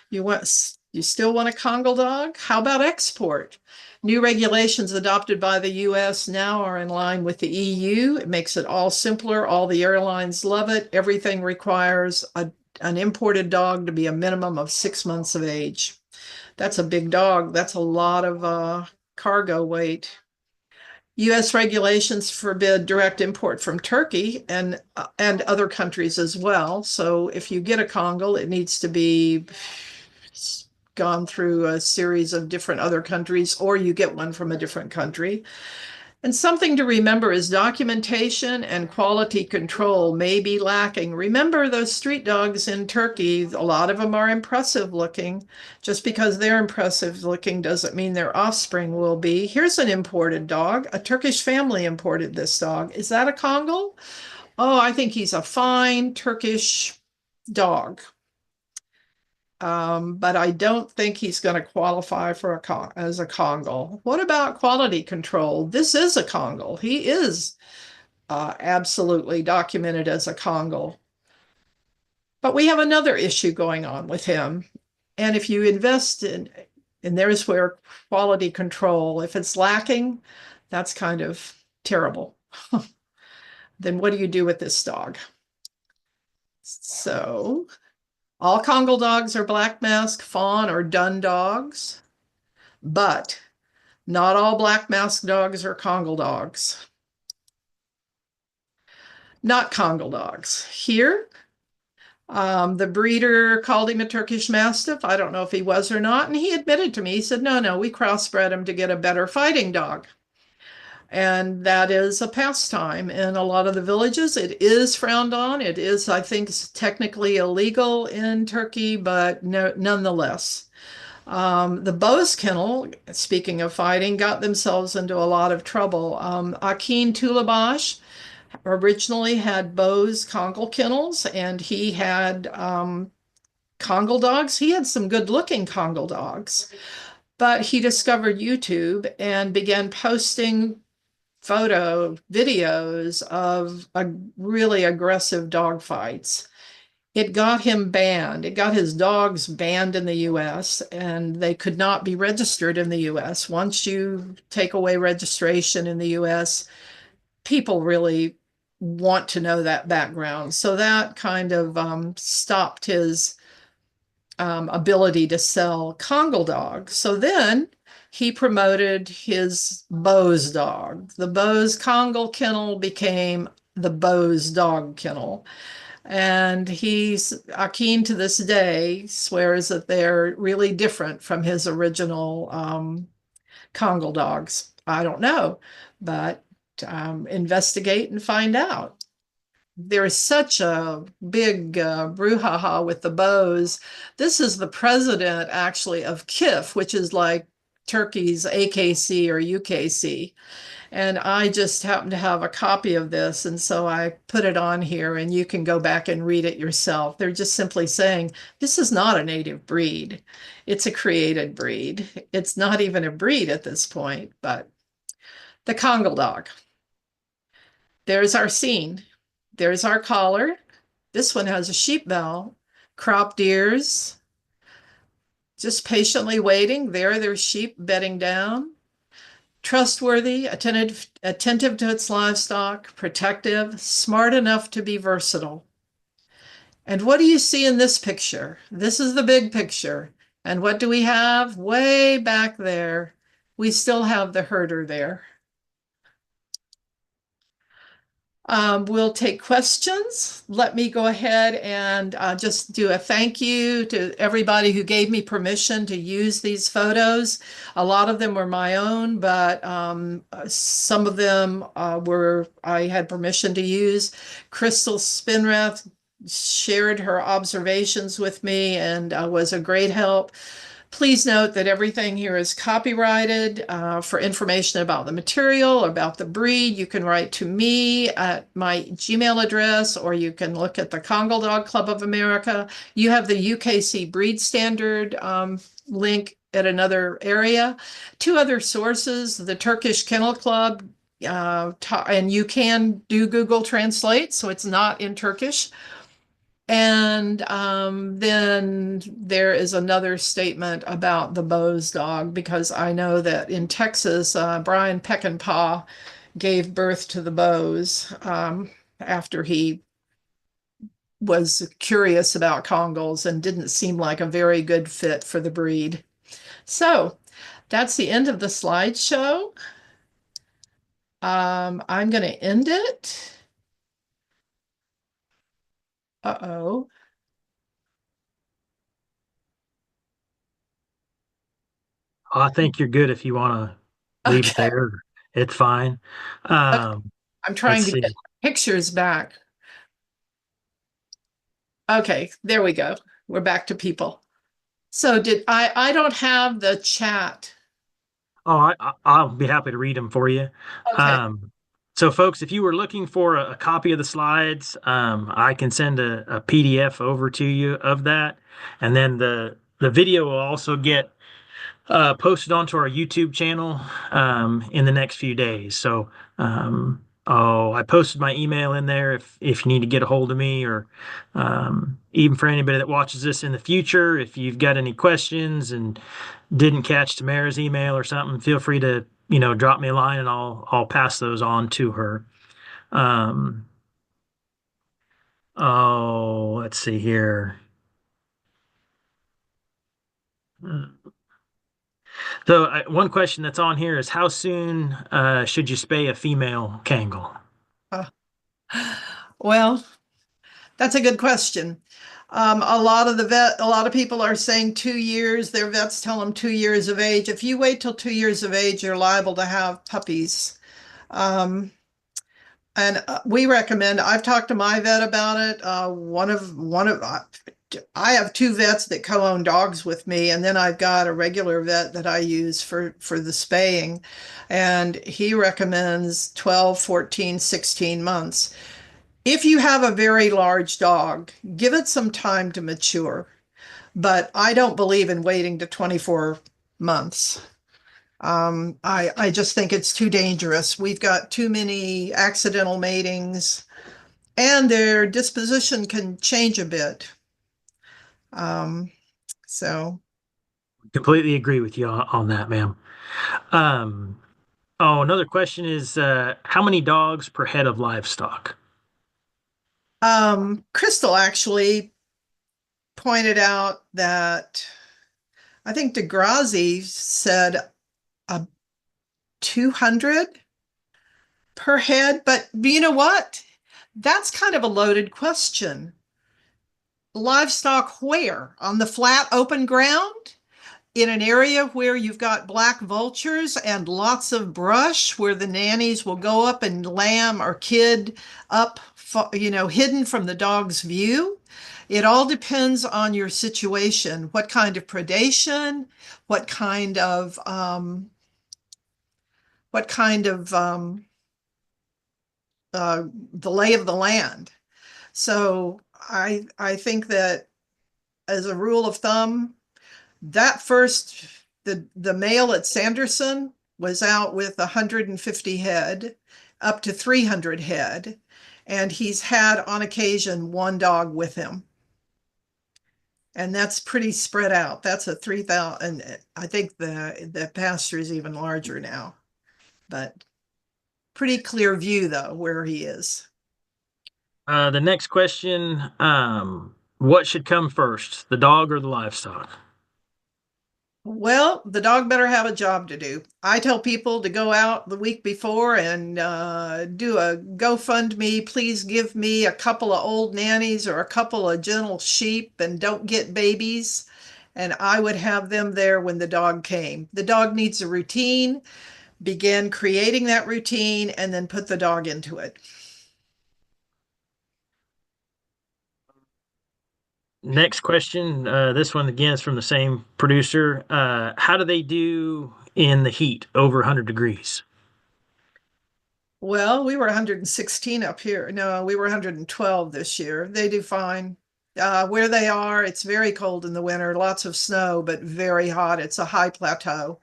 You still want a Congal dog? How about export? New regulations adopted by the US now are in line with the EU. It makes it all simpler. All the airlines love it. Everything requires an imported dog to be a minimum of 6 months of age. That's a big dog. That's a lot of cargo weight. U.S. regulations forbid direct import from Turkey and other countries as well. So if you get a Congal, it needs to be gone through a series of different other countries, or you get one from a different country. And something to remember is documentation and quality control may be lacking. Remember those street dogs in Turkey, a lot of them are impressive looking. Just because they're impressive looking doesn't mean their offspring will be. Here's an imported dog. A Turkish family imported this dog. Is that a Congal? Oh, I think he's a fine Turkish dog. But I don't think he's going to qualify for as a Congal. What about quality control? This is a Congal. He is absolutely documented as a Congal. But we have another issue going on with him. And if you invest and there's where quality control, if it's lacking, that's kind of terrible. Then what do you do with this dog? So all Congal dogs are black mask, fawn, or dun dogs, but not all black mask dogs are Congal dogs. Not Congal dogs. Here, the breeder called him a Turkish Mastiff. I don't know if he was or not. And he admitted to me, he said, no, we crossbred him to get a better fighting dog. And that is a pastime in a lot of the villages. It is frowned on. It is, I think, technically illegal in Turkey, but no, nonetheless. The Bose kennel, speaking of fighting, got themselves into a lot of trouble. Akin Tulabash originally had Bose Congal kennels, and he had Congal dogs. He had some good-looking Congal dogs, but he discovered YouTube and began posting videos of really aggressive dog fights. It got him banned. It got his dogs banned in the US, and they could not be registered in the US. Once you take away registration in the US, people really want to know that background. So that kind of stopped his ability to sell Congal dogs. So then he promoted his Bose dog. The Bose Kangal kennel became the Bose dog kennel. And he's Akeem to this day swears that they're really different from his original Congal dogs. I don't know, but investigate and find out. There is such a big brouhaha with the Bose. This is the president actually of KIF, which is like Turkey's AKC or UKC. And I just happen to have a copy of this. And so I put it on here and you can go back and read it yourself. They're just simply saying this is not a native breed. It's a created breed. It's not even a breed at this point, but the Congal dog. There's our scene. There's our collar. This one has a sheep bell, cropped ears, just patiently waiting. There are their sheep bedding down. Trustworthy, attentive to its livestock, protective, smart enough to be versatile. And what do you see in this picture? This is the big picture. And what do we have? Way back there, we still have the herder there. We'll take questions. Let me go ahead and just do a thank you to everybody who gave me permission to use these photos. A lot of them were my own, but some of them I had permission to use. Crystal Spinrath shared her observations with me and was a great help. Please note that everything here is copyrighted. For information about the material, about the breed, you can write to me at my Gmail address, or you can look at the Congal Dog Club of America. You have the UKC Breed Standard link at another area. Two other sources, the Turkish Kennel Club, and you can do Google Translate, so it's not in Turkish. And then there is another statement about the Bose dog, because I know that in Texas, Brian Peckinpah gave birth to the Bose after he was curious about Congals and didn't seem like a very good fit for the breed. So that's the end of the slideshow. I'm going to end it. Uh-oh. I think you're good if you want to leave it Okay. there. It's fine. Okay. Um, I'm let's trying to get see. pictures back. Okay, there we go. We're back to people. So I don't have the chat. Oh, I'll be happy to read them for you. Okay. So, folks, if you were looking for a copy of the slides, I can send a PDF over to you of that, and then the video will also get posted onto our YouTube channel in the next few days. So, I posted my email in there if you need to get a hold of me, or even for anybody that watches this in the future, if you've got any questions and didn't catch Tamara's email or something, feel free to drop me a line and I'll pass those on to her. Um, let's see here. So one question that's on here is how soon should you spay a female Kangal? Uh, well, that's a good question. A lot of people are saying 2 years. Their vets tell them 2 years of age. If you wait till 2 years of age, you're liable to have puppies. And we recommend. I've talked to my vet about it. I have two vets that co-own dogs with me, and then I've got a regular vet that I use for the spaying, and he recommends 12, 14, 16 months. If you have a very large dog, give it some time to mature, but I don't believe in waiting to 24 months. I just think it's too dangerous. We've got too many accidental matings, and their disposition can change a bit. Um, so, Completely agree with you on that, ma'am. Um, another question is how many dogs per head of livestock? Crystal actually pointed out that I think Degrassi said 200 per head. But you know what? That's kind of a loaded question. Livestock where? On the flat open ground? In an area where you've got black vultures and lots of brush where the nannies will go up and lamb or kid up, hidden from the dog's view. It all depends on your situation, what kind of predation, what kind of what kind of the lay of the land. So I think that as a rule of thumb, that first the male at Sanderson was out with 150 head, up to 300 head, and he's had on occasion one dog with him. And that's pretty spread out. That's a 3,000, and I think the pasture is even larger now, but pretty clear view though where he is. The next question, what should come first, the dog or the livestock? Well, the dog better have a job to do. I tell people to go out the week before and do a GoFundMe. Please give me a couple of old nannies or a couple of gentle sheep and don't get babies. And I would have them there when the dog came. The dog needs a routine, begin creating that routine, and then put the dog into it. Next question, this one again is from the same producer. How do they do in the heat over 100 degrees? Well, we were 116 up here. No, we were 112 this year. They do fine. Where they are, it's very cold in the winter, lots of snow, but very hot. It's a high plateau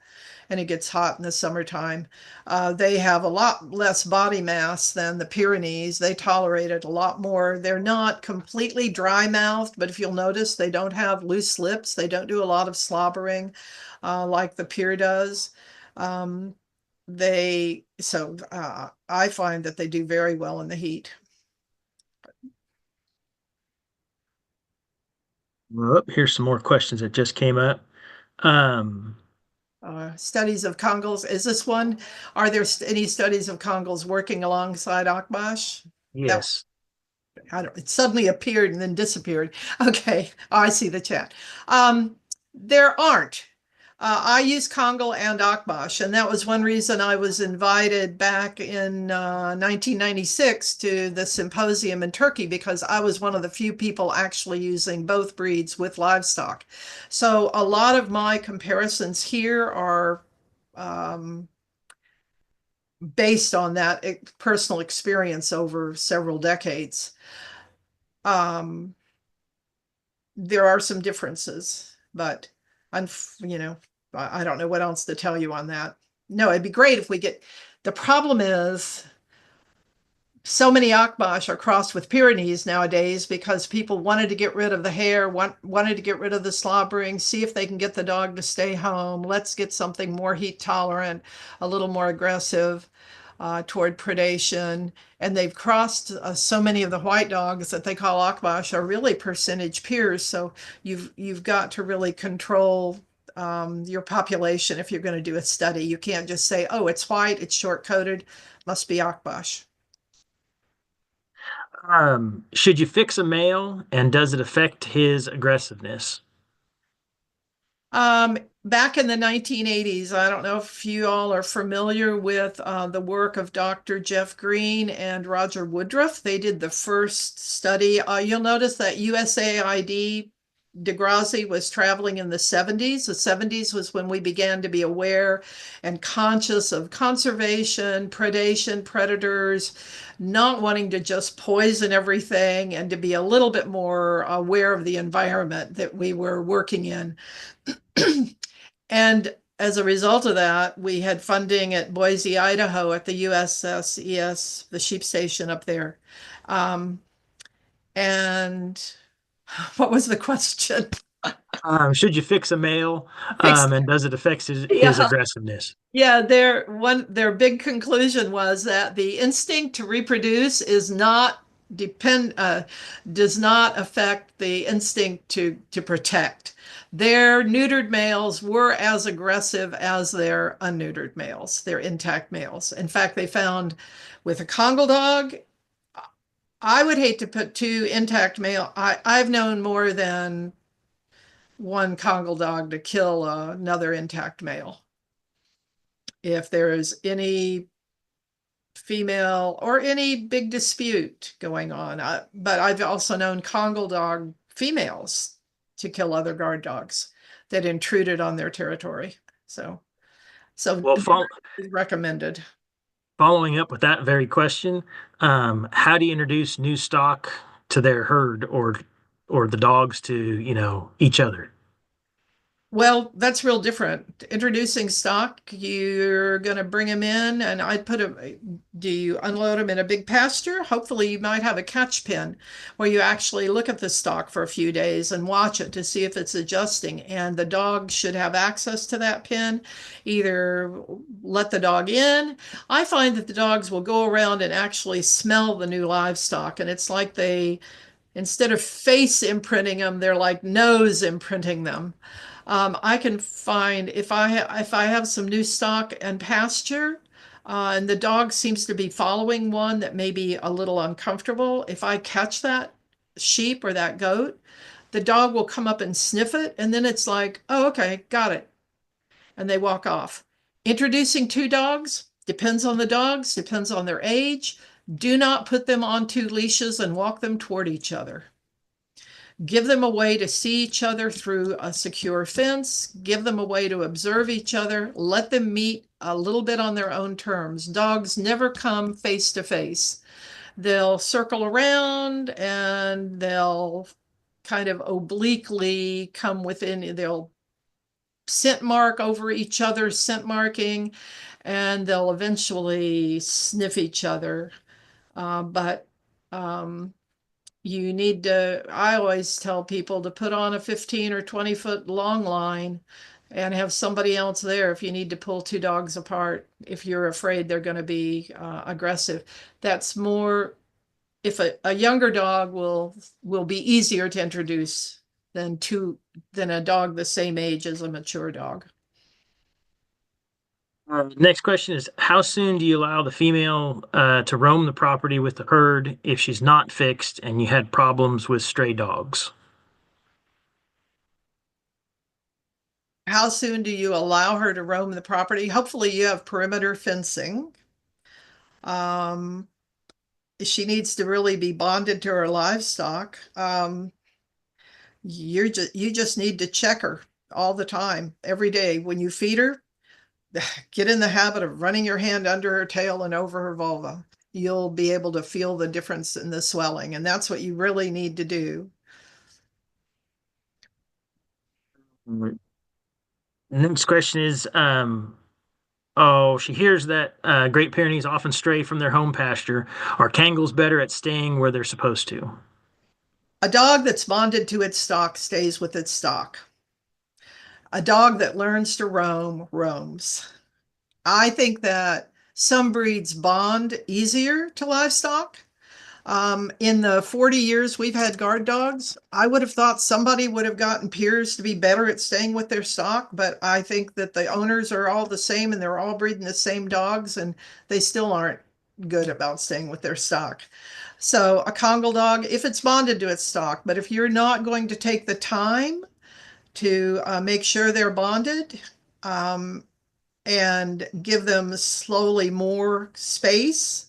and it gets hot in the summertime. They have a lot less body mass than the Pyrenees. They tolerate it a lot more. They're not completely dry mouthed, but if you'll notice, they don't have loose lips. They don't do a lot of slobbering like the Pyr does. Um, I find that they do very well in the heat. Well, here's some more questions that just came up. Um, Studies of Kangals. Is this one? Are there any studies of Kangals working alongside Akbash? That yes. it suddenly appeared and then disappeared. Okay, I see the chat. There aren't. I use Kangal and Akbash, and that was one reason I was invited back in 1996 to the symposium in Turkey because I was one of the few people actually using both breeds with livestock. So a lot of my comparisons here are based on that personal experience over several decades. Um, there are some differences, but I'm, I don't know what else to tell you on that. No, it'd be great if we get, the problem is so many Akbash are crossed with Pyrenees nowadays because people wanted to get rid of the hair, wanted to get rid of the slobbering, see if they can get the dog to stay home. Let's get something more heat tolerant, a little more aggressive toward predation. And they've crossed so many of the white dogs that they call Akbash are really percentage Pyrs. So you've got to really control your population if you're going to do a study. You can't just say, oh, it's white, it's short-coated, must be Akbash. Should you fix a male and does it affect his aggressiveness? Back in the 1980s, I don't know if you all are familiar with the work of Dr. Jeff Green and Roger Woodruff. They did the first study. You'll notice that USAID Degrassi was traveling in the 70s. The 70s was when we began to be aware and conscious of conservation, predation, predators, not wanting to just poison everything and to be a little bit more aware of the environment that we were working in. And as a result of that, we had funding at Boise, Idaho at the USSES, the sheep station up there. Um, and what was the question? Should you fix a male Fixed. and does it affect his Yeah. aggressiveness? Yeah, their big conclusion was that the instinct to reproduce is not depend does not affect the instinct to protect. Their neutered males were as aggressive as their unneutered males, their intact males. In fact, they found with a Congal dog, I would hate to put two intact male. I've known more than one Congal dog to kill another intact male. If there is any female or any big dispute going on. But I've also known Congal dog females to kill other guard dogs that intruded on their territory. So Well, recommended. following up with that very question, how do you introduce new stock to their herd or the dogs to, each other? Well, that's real different. Introducing stock, you're going to bring them in, and do you unload them in a big pasture? Hopefully, you might have a catch pen where you actually look at the stock for a few days and watch it to see if it's adjusting. And the dog should have access to that pen. Either let the dog in. I find that the dogs will go around and actually smell the new livestock, and it's like instead of face imprinting them, they're like nose imprinting them. I can find if I have some new stock and pasture, and the dog seems to be following one that may be a little uncomfortable. If I catch that sheep or that goat, the dog will come up and sniff it, and then it's like, oh, okay, got it, and they walk off. Introducing two dogs depends on the dogs, depends on their age. Do not put them on two leashes and walk them toward each other. Give them a way to see each other through a secure fence. Give them a way to observe each other. Let them meet a little bit on their own terms. Dogs never come face to face. They'll circle around and they'll kind of obliquely come within, they'll scent mark over each other's scent marking, and they'll eventually sniff each other. But you need to, I always tell people to put on a 15 or 20-foot long line and have somebody else there if you need to pull two dogs apart, if you're afraid they're going to be aggressive. That's more, if a younger dog will be easier to introduce than a dog the same age as a mature dog. Next question is, how soon do you allow the female to roam the property with the herd if she's not fixed and you had problems with stray dogs? How soon do you allow her to roam the property? Hopefully you have perimeter fencing. She needs to really be bonded to her livestock. You just need to check her all the time, every day. When you feed her, get in the habit of running your hand under her tail and over her vulva. You'll be able to feel the difference in the swelling, and that's what you really need to do. Next question is, oh, she hears that Great Pyrenees often stray from their home pasture. Are Kangals better at staying where they're supposed to? A dog that's bonded to its stock stays with its stock. A dog that learns to roam roams. I think that some breeds bond easier to livestock. In the 40 years we've had guard dogs, I would have thought somebody would have gotten peers to be better at staying with their stock, but I think that the owners are all the same and they're all breeding the same dogs and they still aren't good about staying with their stock. So a Congal dog, if it's bonded to its stock, but if you're not going to take the time to make sure they're bonded, um, and give them slowly more space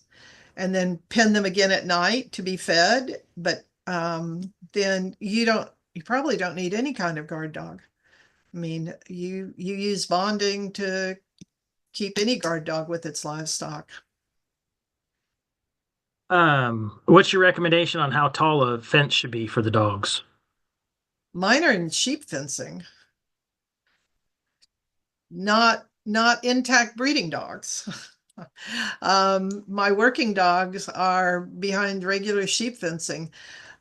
and then pin them again at night to be fed. But then you probably don't need any kind of guard dog. I mean, you use bonding to keep any guard dog with its livestock. What's your recommendation on how tall a fence should be for the dogs? Mine are in sheep fencing, not intact breeding dogs. My working dogs are behind regular sheep fencing.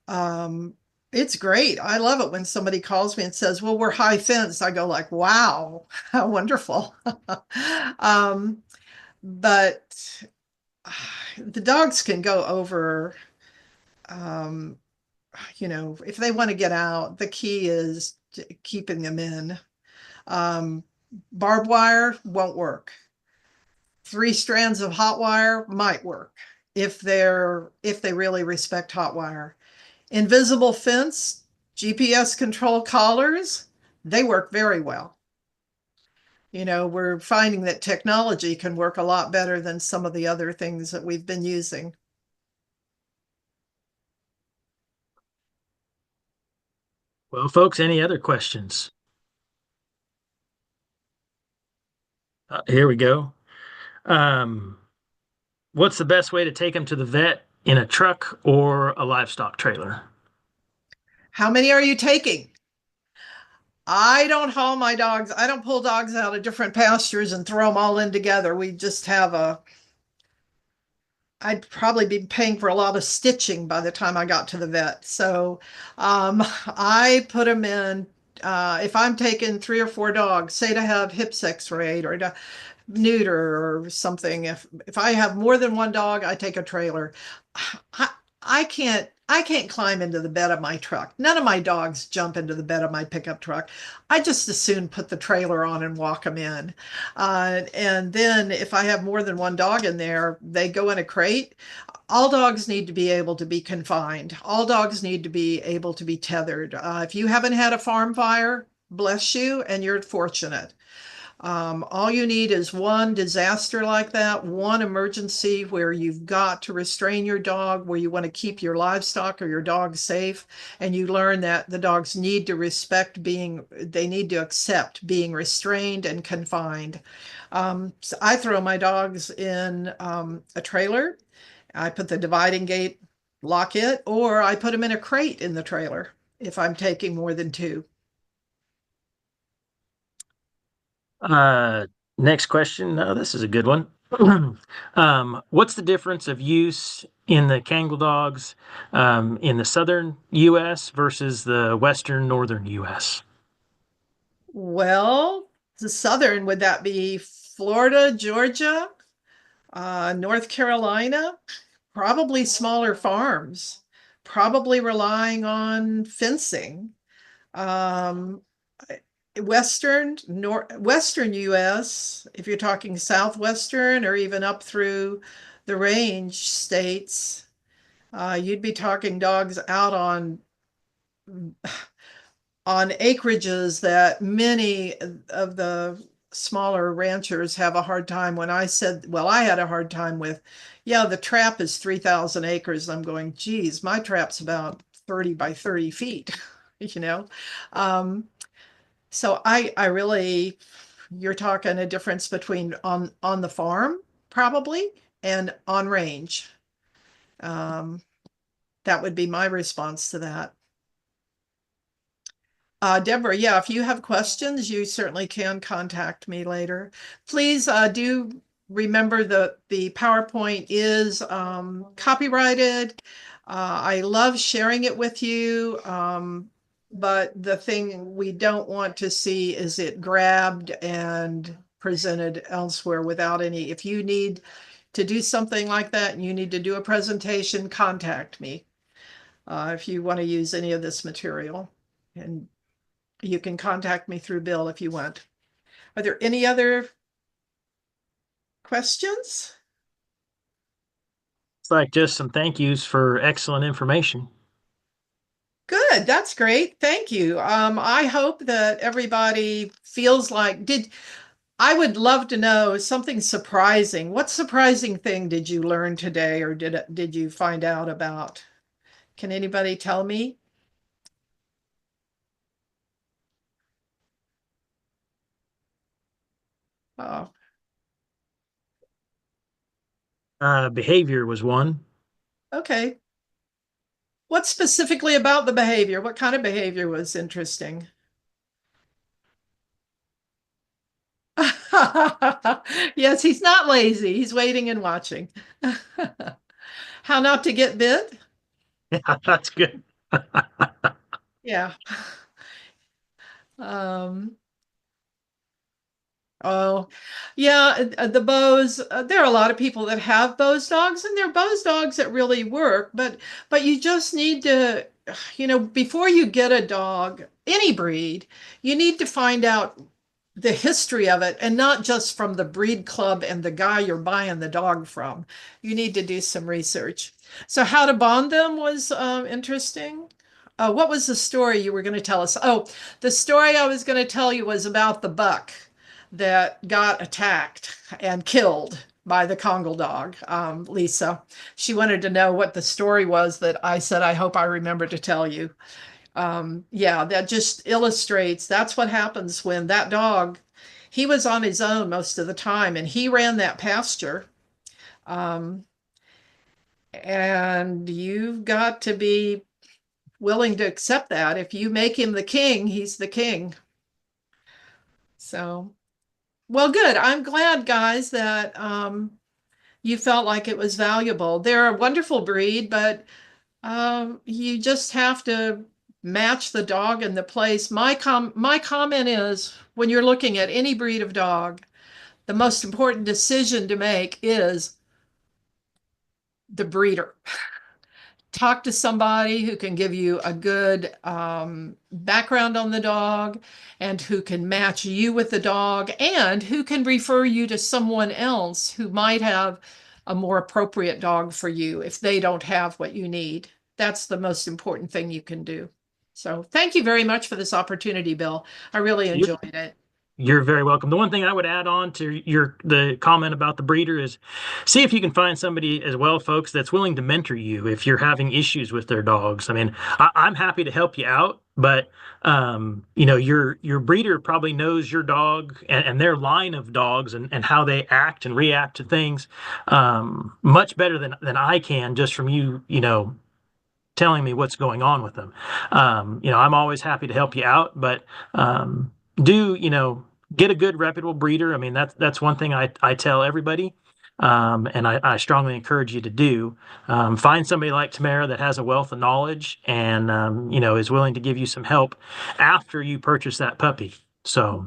Um, it's great. I love it when somebody calls me and says, well, we're high fence. I go like, wow, how wonderful. um, but the dogs can go over Um, if they want to get out, the key is keeping them in. Um, Barbed wire won't work. 3 strands of hot wire might work if they really respect hot wire. Invisible fence, GPS control collars, they work very well. We're finding that technology can work a lot better than some of the other things that we've been using. Well, folks, any other questions? Here we go. Um, what's the best way to take them to the vet in a truck or a livestock trailer? How many are you taking? I don't haul my dogs. I don't pull dogs out of different pastures and throw them all in together. We just have I'd probably be paying for a lot of stitching by the time I got to the vet. So I put them in. If I'm taking 3 or 4 dogs, say to have hips x-rayed or to neuter or something, if I have more than one dog, I take a trailer. I, I can't climb into the bed of my truck. None of my dogs jump into the bed of my pickup truck. I just as soon put the trailer on and walk them in. And then if I have more than one dog in there, they go in a crate. All dogs need to be able to be confined. All dogs need to be able to be tethered. If you haven't had a farm fire, bless you, and you're fortunate. All you need is one disaster like that, one emergency where you've got to restrain your dog, where you want to keep your livestock or your dog safe, and you learn that the dogs need to they need to accept being restrained and confined. So I throw my dogs in a trailer. I put the dividing gate, lock it, or I put them in a crate in the trailer if I'm taking more than two. Uh, next question. This is a good one. What's the difference of use in the Kangal dogs in the southern U.S. versus the western northern U.S.? Well, the southern, would that be Florida, Georgia, North Carolina? Probably smaller farms, probably relying on fencing. Um, Western US, if you're talking southwestern or even up through the range states, you'd be talking dogs out on acreages that many of the smaller ranchers have a hard time. When I said, well, I had a hard time with, yeah, the trap is 3,000 acres. I'm going, geez, my trap's about 30 by 30 feet, you know? Um, so I really, you're talking a difference between on the farm probably and on range. Um, that would be my response to that. Deborah, yeah, if you have questions, you certainly can contact me later. Please do remember the PowerPoint is copyrighted. I love sharing it with you, but the thing we don't want to see is it grabbed and presented elsewhere without any. If you need to do something like that and you need to do a presentation, contact me if you want to use any of this material. And you can contact me through Bill if you want. Are there any other questions? It's like just some thank yous for excellent information. Good, that's great. Thank you. I hope that everybody feels like I would love to know something surprising. What surprising thing did you learn today or did you find out about? Can anybody tell me? Oh, Behavior was one. okay. What specifically about the behavior? What kind of behavior was interesting? Yes, he's not lazy. He's waiting and watching. How not to get bit? Yeah, that's good. Yeah. Um, Oh, yeah, the Bose. There are a lot of people that have Bose dogs, and they're Bose dogs that really work. But you just need to, before you get a dog, any breed, you need to find out the history of it, and not just from the breed club and the guy you're buying the dog from. You need to do some research. So, how to bond them was interesting. What was the story you were going to tell us? Oh, the story I was going to tell you was about the buck that got attacked and killed by the Congal dog, Lisa. She wanted to know what the story was that I said, I hope I remember to tell you. Yeah, that just illustrates that's what happens when that dog, he was on his own most of the time and he ran that pasture. Um, and you've got to be willing to accept that. If you make him the king, he's the king. So, well, good. I'm glad, guys, that you felt like it was valuable. They're a wonderful breed, but you just have to match the dog and the place. My comment is when you're looking at any breed of dog, the most important decision to make is the breeder. Talk to somebody who can give you a good background on the dog and who can match you with the dog and who can refer you to someone else who might have a more appropriate dog for you if they don't have what you need. That's the most important thing you can do. So thank you very much for this opportunity, Bill. I really enjoyed it. You're very welcome. The one thing I would add on to the comment about the breeder is see if you can find somebody as well, folks, that's willing to mentor you if you're having issues with their dogs. I mean, I'm happy to help you out, but your breeder probably knows your dog and their line of dogs and how they act and react to things much better than I can just from you telling me what's going on with them. I'm always happy to help you out, but do get a good reputable breeder. I mean, that's one thing I tell everybody, and I strongly encourage you to do. Find somebody like Tamara that has a wealth of knowledge and is willing to give you some help after you purchase that puppy. So,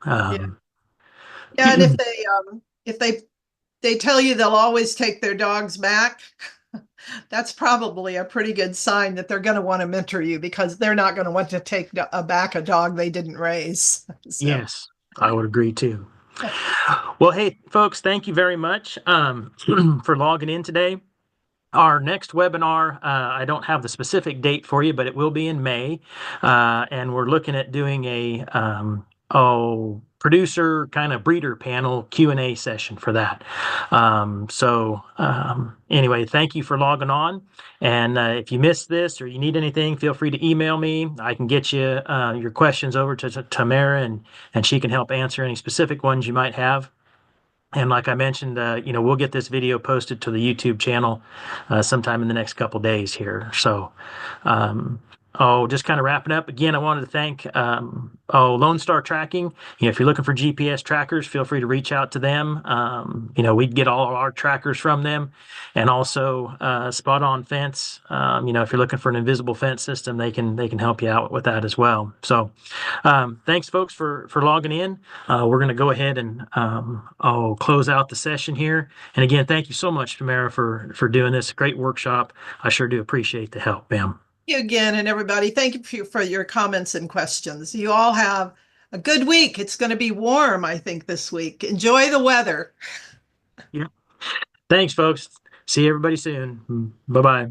Yeah. um, Yeah, and if they tell you they'll always take their dogs back, that's probably a pretty good sign that they're going to want to mentor you because they're not going to want to take back a dog they didn't raise. So, yes, I would agree too. Well, hey, folks, thank you very much for logging in today. Our next webinar, I don't have the specific date for you, but it will be in May. And we're looking at doing a producer kind of breeder panel Q&A session for that. Anyway, thank you for logging on. And if you missed this or you need anything, feel free to email me. I can get you your questions over to Tamara and she can help answer any specific ones you might have. And like I mentioned, we'll get this video posted to the YouTube channel sometime in the next couple days here. So, just kind of wrapping up. Again, I wanted to thank Lone Star Tracking. If you're looking for GPS trackers, feel free to reach out to them. We get all of our trackers from them, and also Spot On Fence. If you're looking for an invisible fence system, they can help you out with that as well. So, thanks, folks, for logging in. We're going to go ahead and I'll close out the session here. And again, thank you so much, Tamara, for doing this great workshop. I sure do appreciate the help, ma'am. you again, and everybody, thank you for your comments and questions. You all have a good week. It's going to be warm, I think, this week. Enjoy the weather. Yeah. Thanks, folks. See everybody soon. Bye bye.